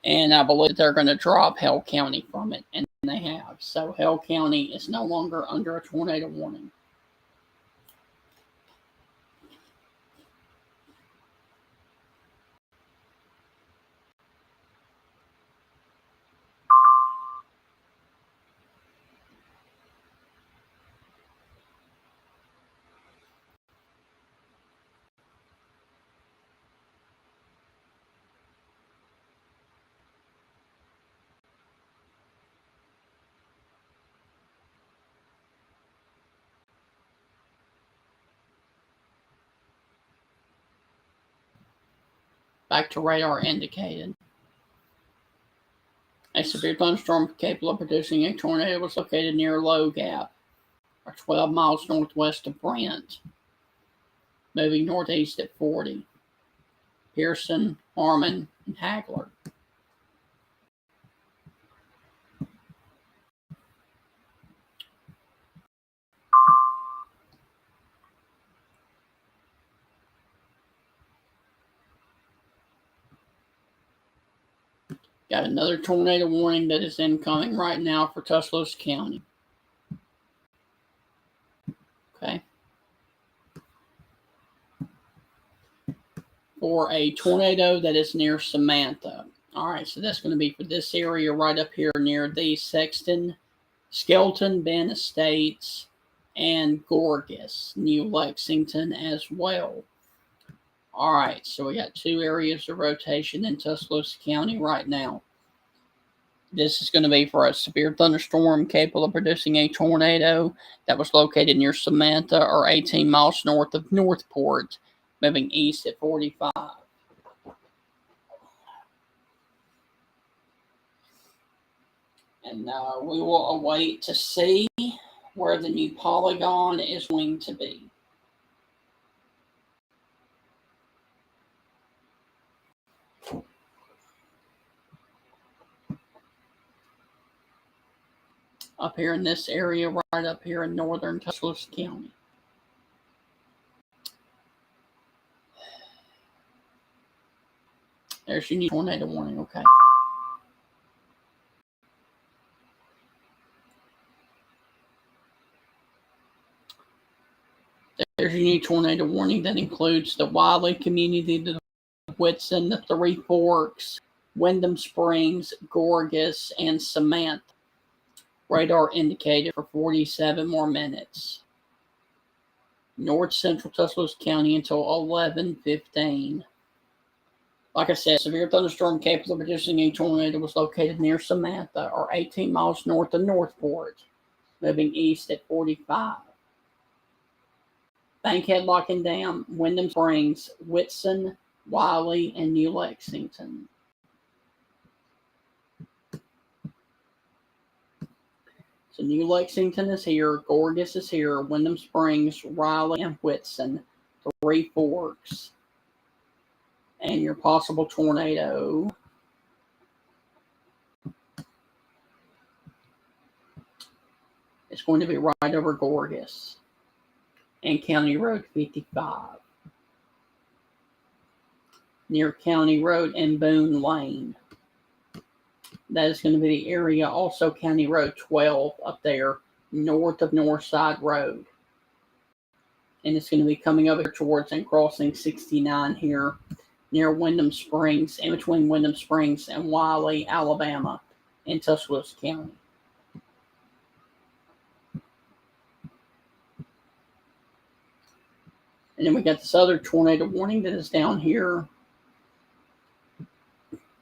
And I believe they're going to drop Hell County from it, and they have. So Hell County is no longer under a tornado warning. Back to radar indicated. A severe thunderstorm capable of producing a tornado was located near Low Gap, or 12 miles northwest of Brent, moving northeast at 40. Pearson, Harmon, and Hagler. Got another tornado warning that is incoming right now for Tuscaloosa County. Okay. For a tornado that is near Samantha. All right, so that's going to be for this area right up here near the Sexton, Skelton, Bend Estates, and Gorgas, New Lexington as well. All right, so we got two areas of rotation in Tuscaloosa County right now. This is going to be for a severe thunderstorm capable of producing a tornado that was located near Samantha or 18 miles north of Northport, moving east at 45. And we will await to see where the new polygon is going to be. Up here in this area, right up here in northern Tuscaloosa County. There's your new tornado warning, okay. There's your new tornado warning that includes the Wiley community, the Whitson, the Three Forks, Windham Springs, Gorgas, and Samantha. Radar indicated for 47 more minutes. North Central Tuscaloosa County until 11:15. Like I said, severe thunderstorm capable of producing a tornado was located near Samantha, or 18 miles north of Northport, moving east at 45. Bankhead, Lock and Dam, Windham Springs, Whitson, Wiley, and New Lexington. So New Lexington is here, Gorgas is here, Windham Springs, Riley, and Whitson, Three Forks. And your possible tornado is going to be right over Gorgas and County Road 55. Near County Road and Boone Lane. That is going to be the area, also County Road 12 up there, north of Northside Road. And it's going to be coming over here towards and crossing 69 here near Windham Springs, in between Windham Springs and Wiley, Alabama, in Tuscaloosa County. And then we got this other tornado warning that is down here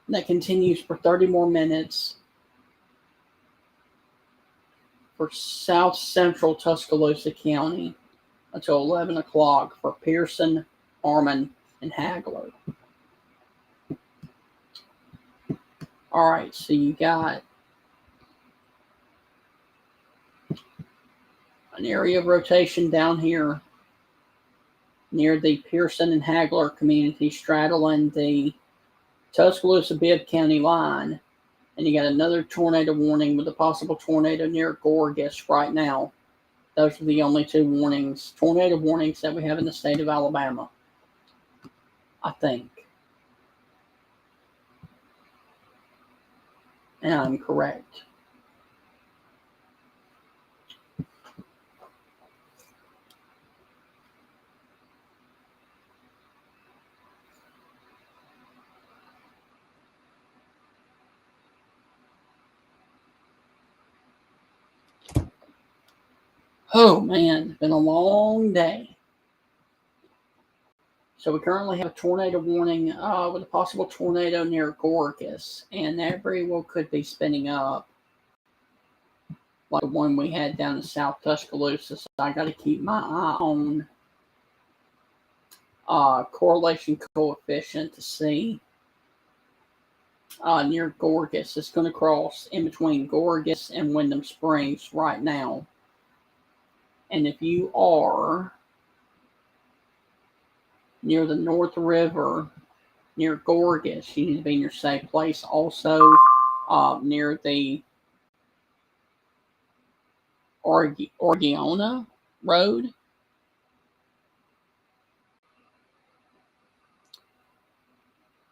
that continues for 30 more minutes for south central Tuscaloosa County until 11 o'clock for Pearson, Harmon, and Hagler. All right, so you got an area of rotation down here near the Pearson and Hagler community, straddling the Tuscaloosa-Bibb County line. And you got another tornado warning with a possible tornado near Gorgas right now. Those are the only two tornado warnings that we have in the state of Alabama, I think. And I'm correct. Oh man, it's been a long day. So we currently have a tornado warning with a possible tornado near Gorgas, and that very well could be spinning up like the one we had down in South Tuscaloosa. So I got to keep my eye on correlation coefficient to see near Gorgas. It's going to cross in between Gorgas and Windham Springs right now. And if you are near the North River, near Gorgas, you need to be in your safe place. Also, near the Orgiona Road.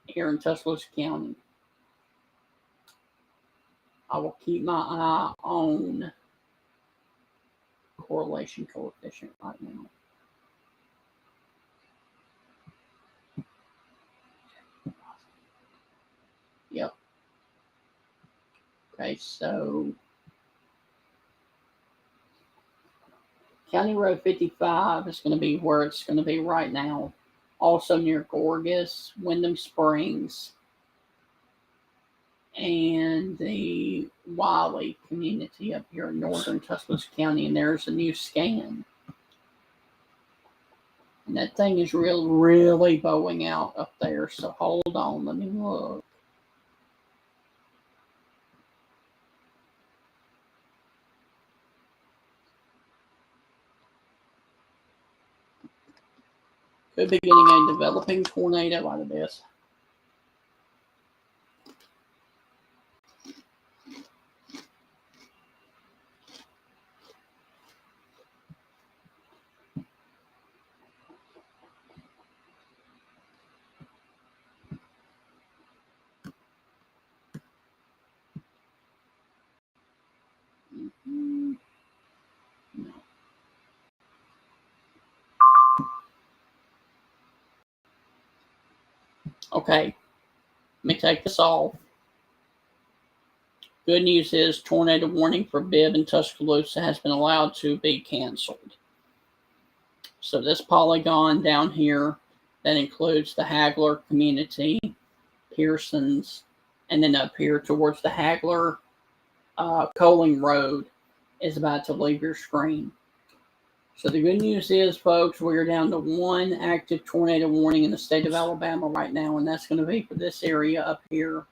Here in Tuscaloosa County. I will keep my eye on correlation coefficient right now. Yep. Okay, so County Road 55 is going to be where it's going to be right now. Also near Gorgas, Windham Springs, and the Wiley community up here in northern Tuscaloosa County. And there's a new scan. And that thing is really bowing out up there. So hold on, let me look. Could be getting a developing tornado out of this. No. Okay, let me take this off. Good news is tornado warning for Bibb and Tuscaloosa has been allowed to be canceled. So this polygon down here, that includes the Hagler community, Pearson's, and then up here towards the Hagler Coaling Road is about to leave your screen. So the good news is, folks, we are down to one active tornado warning in the state of Alabama right now, and that's going to be for this area up here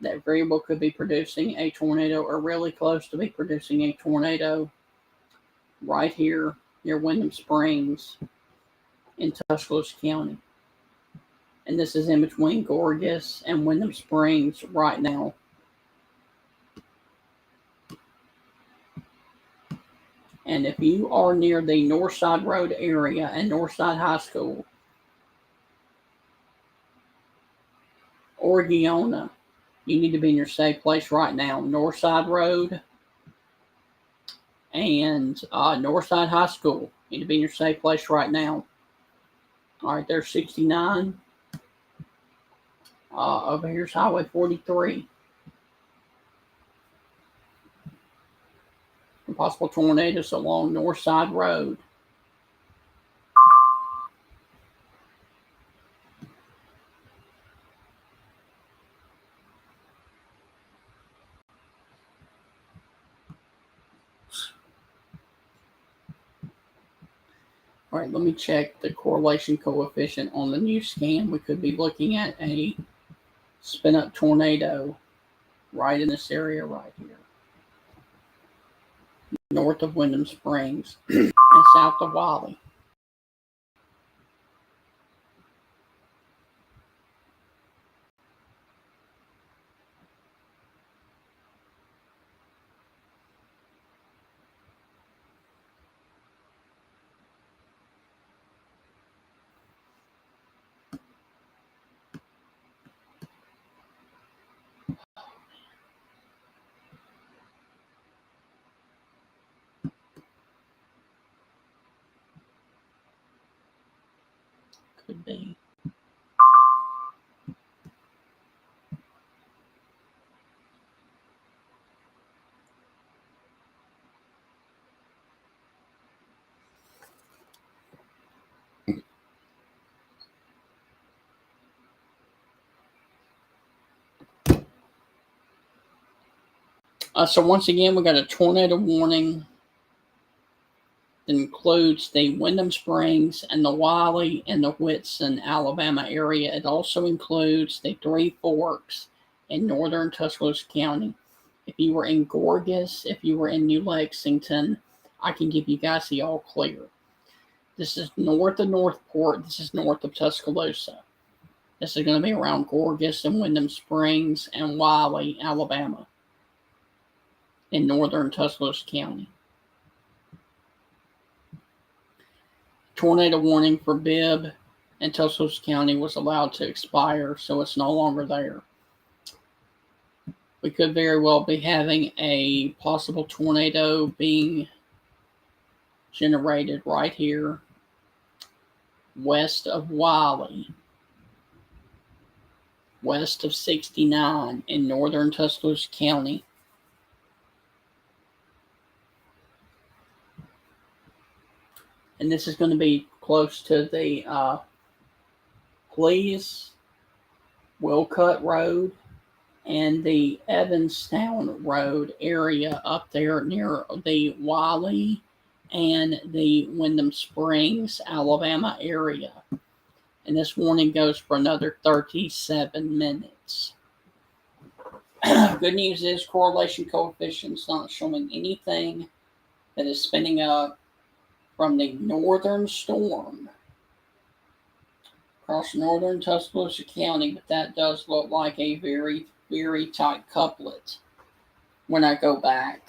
that very well could be producing a tornado or really close to be producing a tornado right here near Windham Springs in Tuscaloosa County. And this is in between Gorgas and Windham Springs right now. And if you are near the Northside Road area and Northside High School, Orgiona, you need to be in your safe place right now. Northside Road and Northside High School, you need to be in your safe place right now. All right, there's 69. Over here's Highway 43. Possible tornadoes along Northside Road. All right, let me check the correlation coefficient on the new scan. We could be looking at a spin-up tornado right in this area right here, north of Wyndham Springs and south of Raleigh. Could be. So once again, we got a tornado warning that includes the Wyndham Springs and the Raleigh and the Whitson, Alabama area. It also includes the Three Forks in northern Tuscaloosa County. If you were in Gorgas, if you were in New Lexington, I can give you guys the all clear. This is north of Northport. This is north of Tuscaloosa. This is going to be around Gorgas and Wyndham Springs and Raleigh, Alabama, in northern Tuscaloosa County. Tornado warning for Bibb and Tuscaloosa County was allowed to expire, so it's no longer there. We could very well be having a possible tornado being generated right here west of Raleigh, west of 69 in northern Tuscaloosa County. And this is going to be close to the Please, Willcutt Road, and the Evanstown Road area up there near the Raleigh and the Wyndham Springs, Alabama area. And this warning goes for another 37 minutes. Good news is correlation coefficient's not showing anything that is spinning up from the northern storm across northern Tuscaloosa County, but that does look like a very, very tight couplet when I go back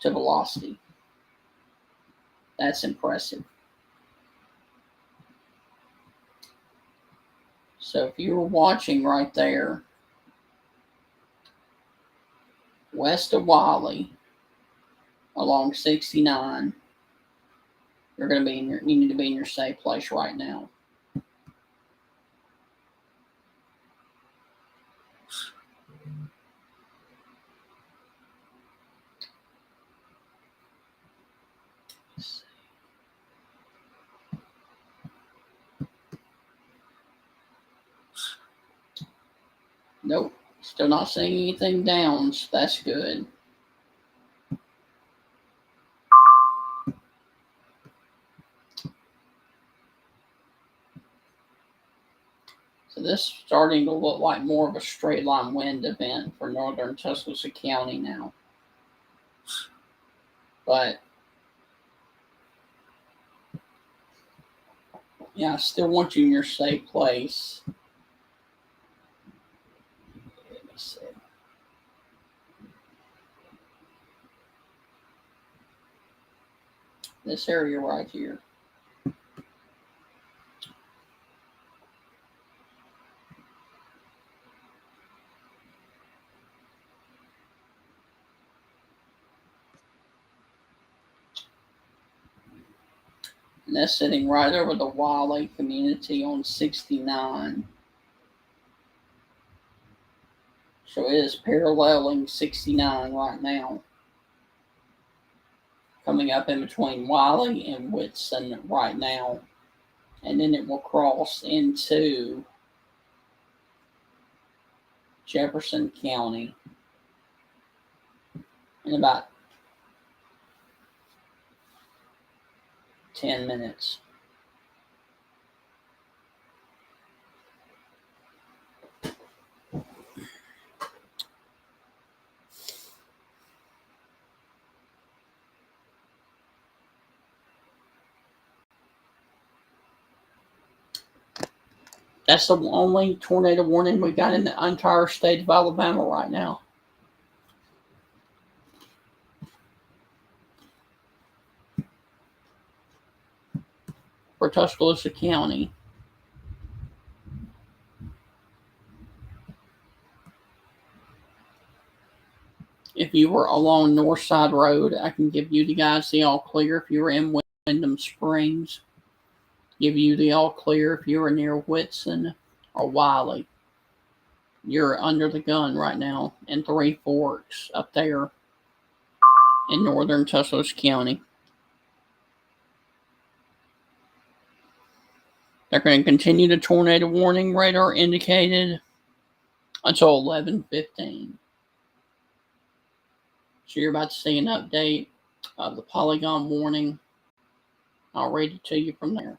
to velocity. That's impressive. So if you were watching right there, west of Raleigh, along 69, you're going to be you need to be in your safe place right now. Nope, still not seeing anything down, so that's good. So this is starting to look like more of a straight line wind event for northern Tuscaloosa County now. But yeah, I still want you in your safe place. Let me see. This area right here. And that's sitting right over the Raleigh community on 69. So it is paralleling 69 right now. Coming up in between Raleigh and Whitson right now. And then it will cross into Jefferson County in about 10 minutes. That's the only tornado warning we got in the entire state of Alabama right now. For Tuscaloosa County. If you were along Northside Road, I can give you the guys the all clear. If you were in Wyndham Springs, give you the all clear. If you were near Whitson or Wiley, you're under the gun right now in Three Forks up there in northern Tuscaloosa County. They're going to continue the tornado warning radar indicated until 11:15. So you're about to see an update of the polygon warning. I'll read it to you from there.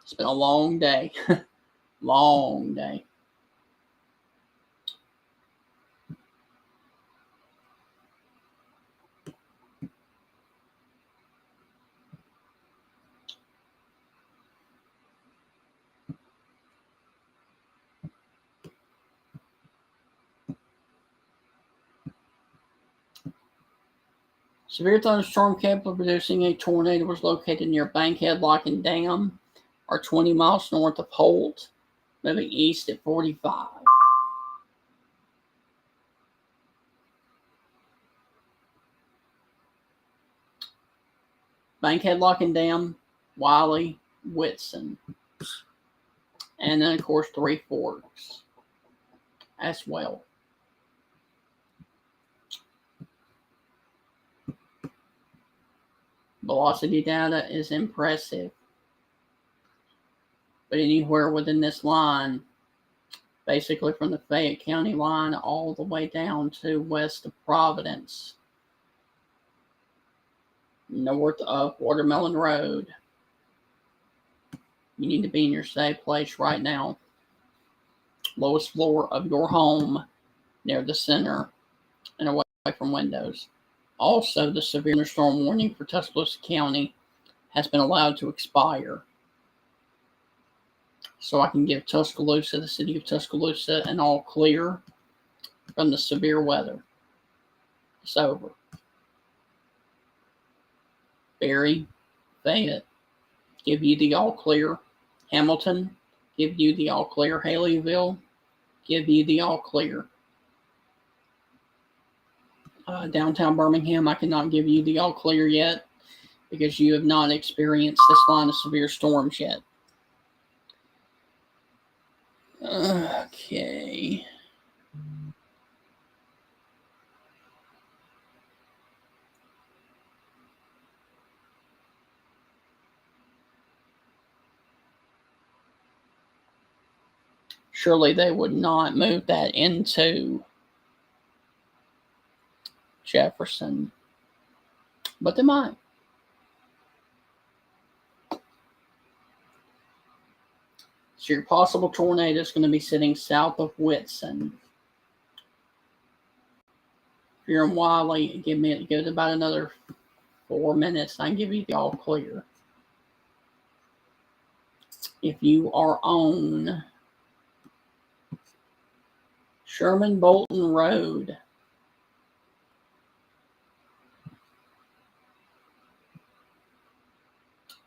It's been a long day. Long day. Severe thunderstorm capable of producing a tornado was located near Bankhead Lock and Dam, or 20 miles north of Holt, moving east at 45. Bankhead Lock and Dam, Wiley, Whitson, and then, of course, Three Forks as well. Velocity data is impressive. But anywhere within this line, basically from the Fayette County line all the way down to west of Providence, north of Watermelon Road, you need to be in your safe place right now. Lowest floor of your home, near the center, and away from windows. Also, the severe thunderstorm warning for Tuscaloosa County has been allowed to expire. So I can give Tuscaloosa, the city of Tuscaloosa, an all clear from the severe weather. It's over. Berry, Fayette, give you the all clear. Hamilton, give you the all clear. Haleyville, give you the all clear. Downtown Birmingham, I cannot give you the all clear yet because you have not experienced this line of severe storms yet. Okay. Surely they would not move that into Jefferson, but they might. So your possible tornado is going to be sitting south of Whitson. If you're in Wiley, give it about another 4 minutes. I can give you the all clear. If you are on Sherman Bolton Road,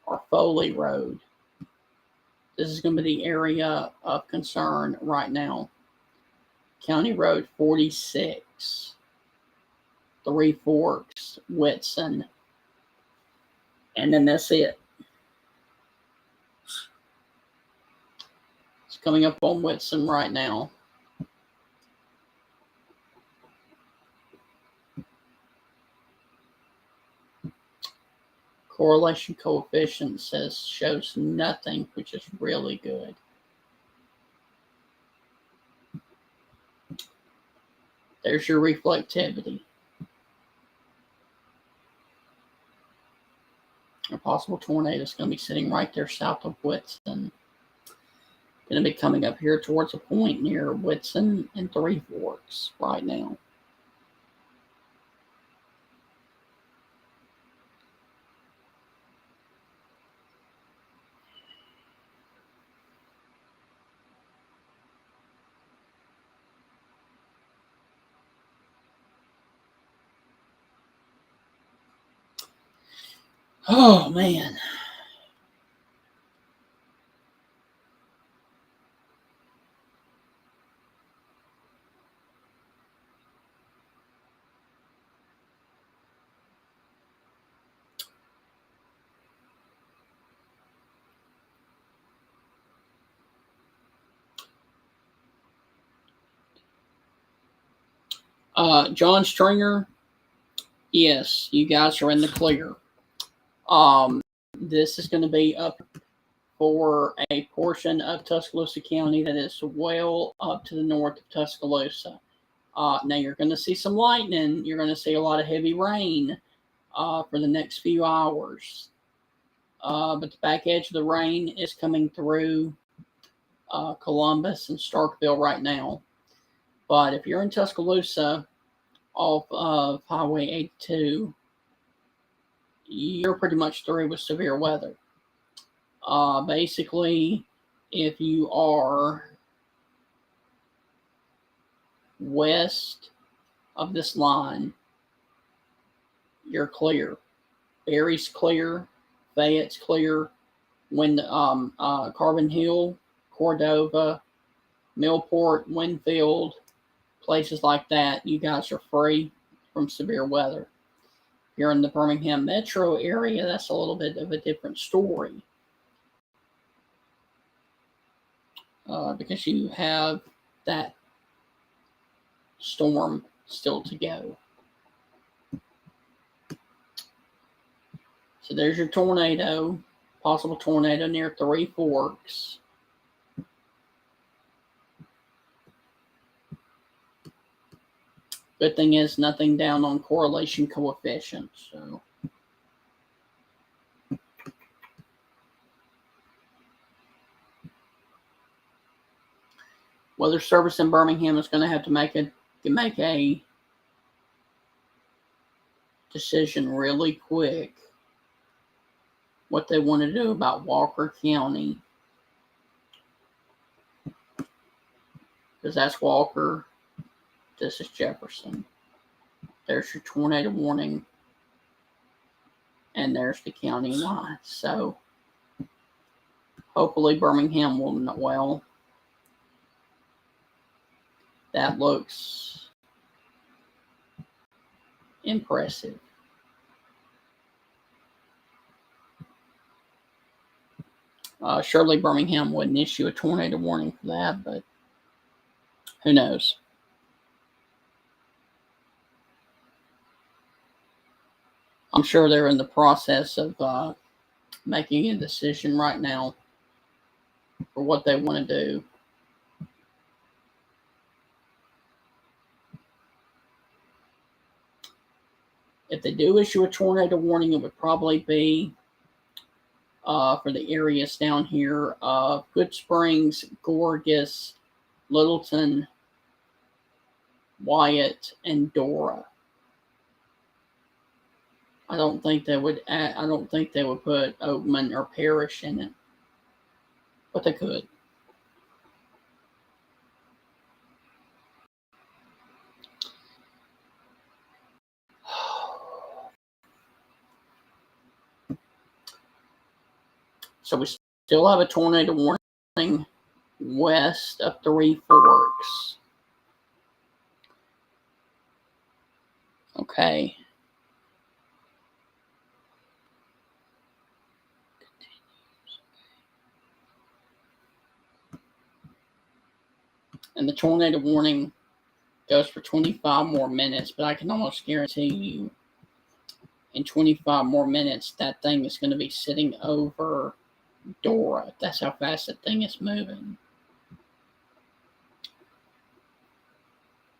or Foley Road, this is going to be the area of concern right now. County Road 46, Three Forks, Whitson, and then that's it. It's coming up on Whitson right now. Correlation coefficient shows nothing, which is really good. There's your reflectivity. A possible tornado is going to be sitting right there south of Whitson. Going to be coming up here towards a point near Whitson and Three Forks right now. Oh, man. John Stringer, yes, you guys are in the clear. This is going to be up for a portion of Tuscaloosa County that is well up to the north of Tuscaloosa. Now you're going to see some lightning. You're going to see a lot of heavy rain for the next few hours. But the back edge of the rain is coming through Columbus and Starkville right now. But if you're in Tuscaloosa off of Highway 82, you're pretty much through with severe weather. Basically, if you are west of this line, you're clear. Berry's clear, Fayette's clear. When Carbon Hill, Cordova, Millport, Winfield, places like that, you guys are free from severe weather. If you're in the Birmingham metro area, that's a little bit of a different story. Because you have that storm still to go. So there's your tornado, possible tornado near Three Forks. Good thing is nothing down on correlation coefficient. So Weather Service in Birmingham is going to have to make a decision really quick what they want to do about Walker County, because that's Walker. This is Jefferson. There's your tornado warning, and there's the county line. So hopefully Birmingham will not. Well, that looks impressive. Surely Birmingham wouldn't issue a tornado warning for that, but who knows? I'm sure they're in the process of making a decision right now for what they want to do. If they do issue a tornado warning, it would probably be for the areas down here of Good Springs, Gorgas, Littleton, Wyatt, and Dora. I don't think they would put Oatman or Parrish in it, but they could. So we still have a tornado warning west of Three Forks. Okay. And the tornado warning goes for 25 more minutes, but I can almost guarantee you in 25 more minutes, that thing is going to be sitting over Dora. That's how fast that thing is moving.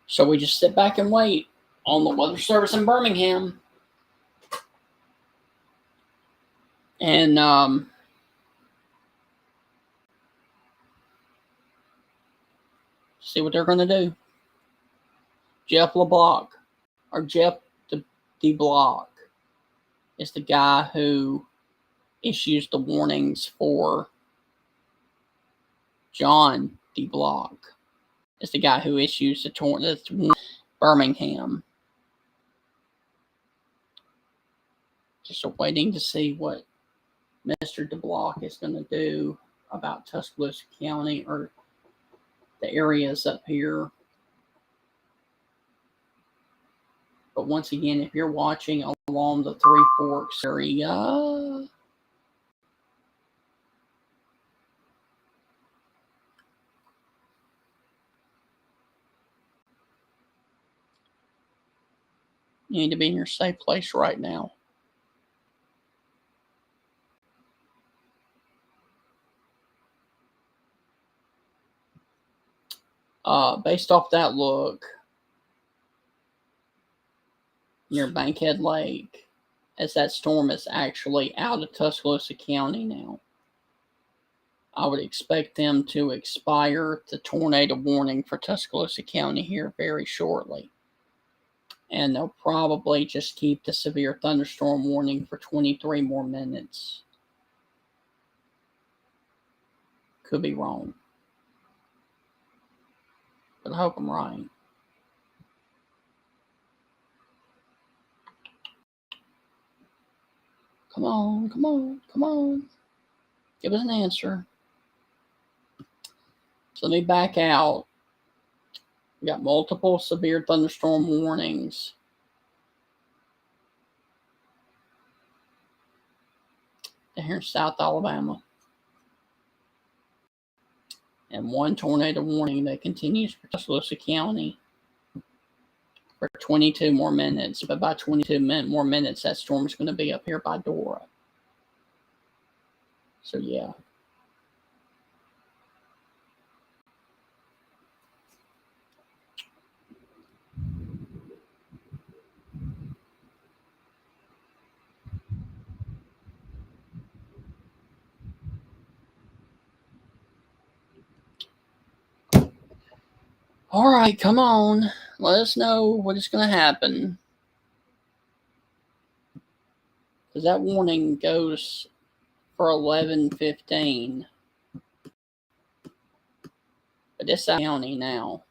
So we just sit back and wait on the weather service in Birmingham. And see what they're going to do. Jeff LeBlanc, or Jeff DeBlock, is the guy who issues the warnings for John DeBlock. Is the guy who issues the Birmingham. Just waiting to see what Mr. DeBlock is going to do about Tuscaloosa County or the areas up here. But once again, if you're watching along the Three Forks area, you need to be in your safe place right now. Based off that look, near Bankhead Lake, as that storm is actually out of Tuscaloosa County now, I would expect them to expire the tornado warning for Tuscaloosa County here very shortly. And they'll probably just keep the severe thunderstorm warning for 23 more minutes. Could be wrong, but I hope I'm right. Come on, come on, come on. Give us an answer. So let me back out. We got multiple severe thunderstorm warnings. Here in South Alabama. And one tornado warning that continues for Tuscaloosa County for 22 more minutes. But by 22 more minutes, that storm is going to be up here by Dora. So, yeah. All right, come on. Let us know what is going to happen. Because that warning goes for 11:15. But it's out of the county now.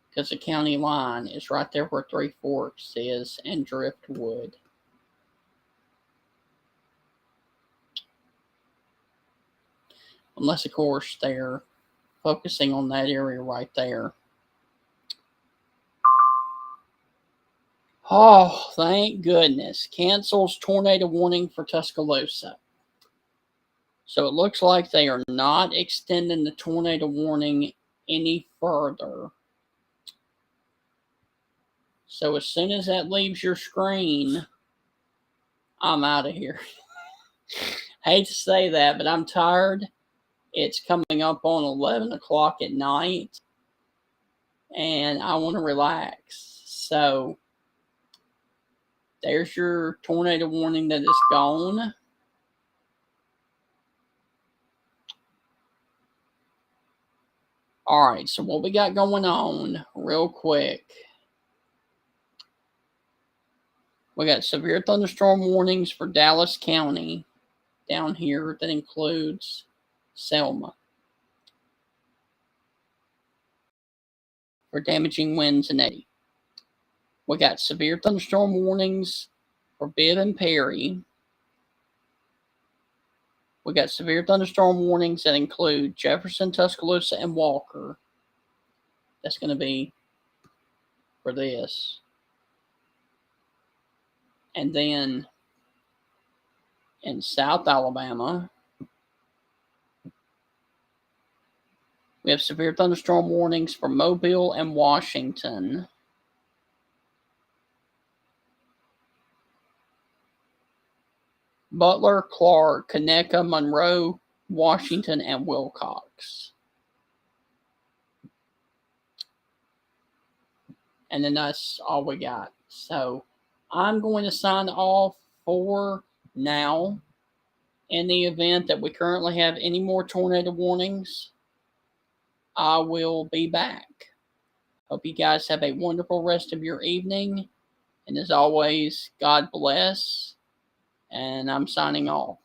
Because the county line is right there where Three Forks is and Driftwood. Unless, of course, they're focusing on that area right there. Oh, thank goodness. Cancels tornado warning for Tuscaloosa. So it looks like they are not extending the tornado warning any further. So as soon as that leaves your screen, I'm out of here. Hate to say that, but I'm tired. It's coming up on 11 o'clock at night, and I want to relax. So there's your tornado warning that is gone. All right, so what we got going on real quick. We got severe thunderstorm warnings for Dallas County down here that includes Selma for damaging winds and eddy. We got severe thunderstorm warnings for Bibb and Perry. We got severe thunderstorm warnings that include Jefferson, Tuscaloosa, and Walker. That's going to be for this. And then in South Alabama, we have severe thunderstorm warnings for Mobile and Washington. Butler, Clark, Conecuh, Monroe, Washington, and Wilcox. And then that's all we got. So I'm going to sign off for now. In the event that we currently have any more tornado warnings, I will be back. Hope you guys have a wonderful rest of your evening. And as always, God bless. And I'm signing off.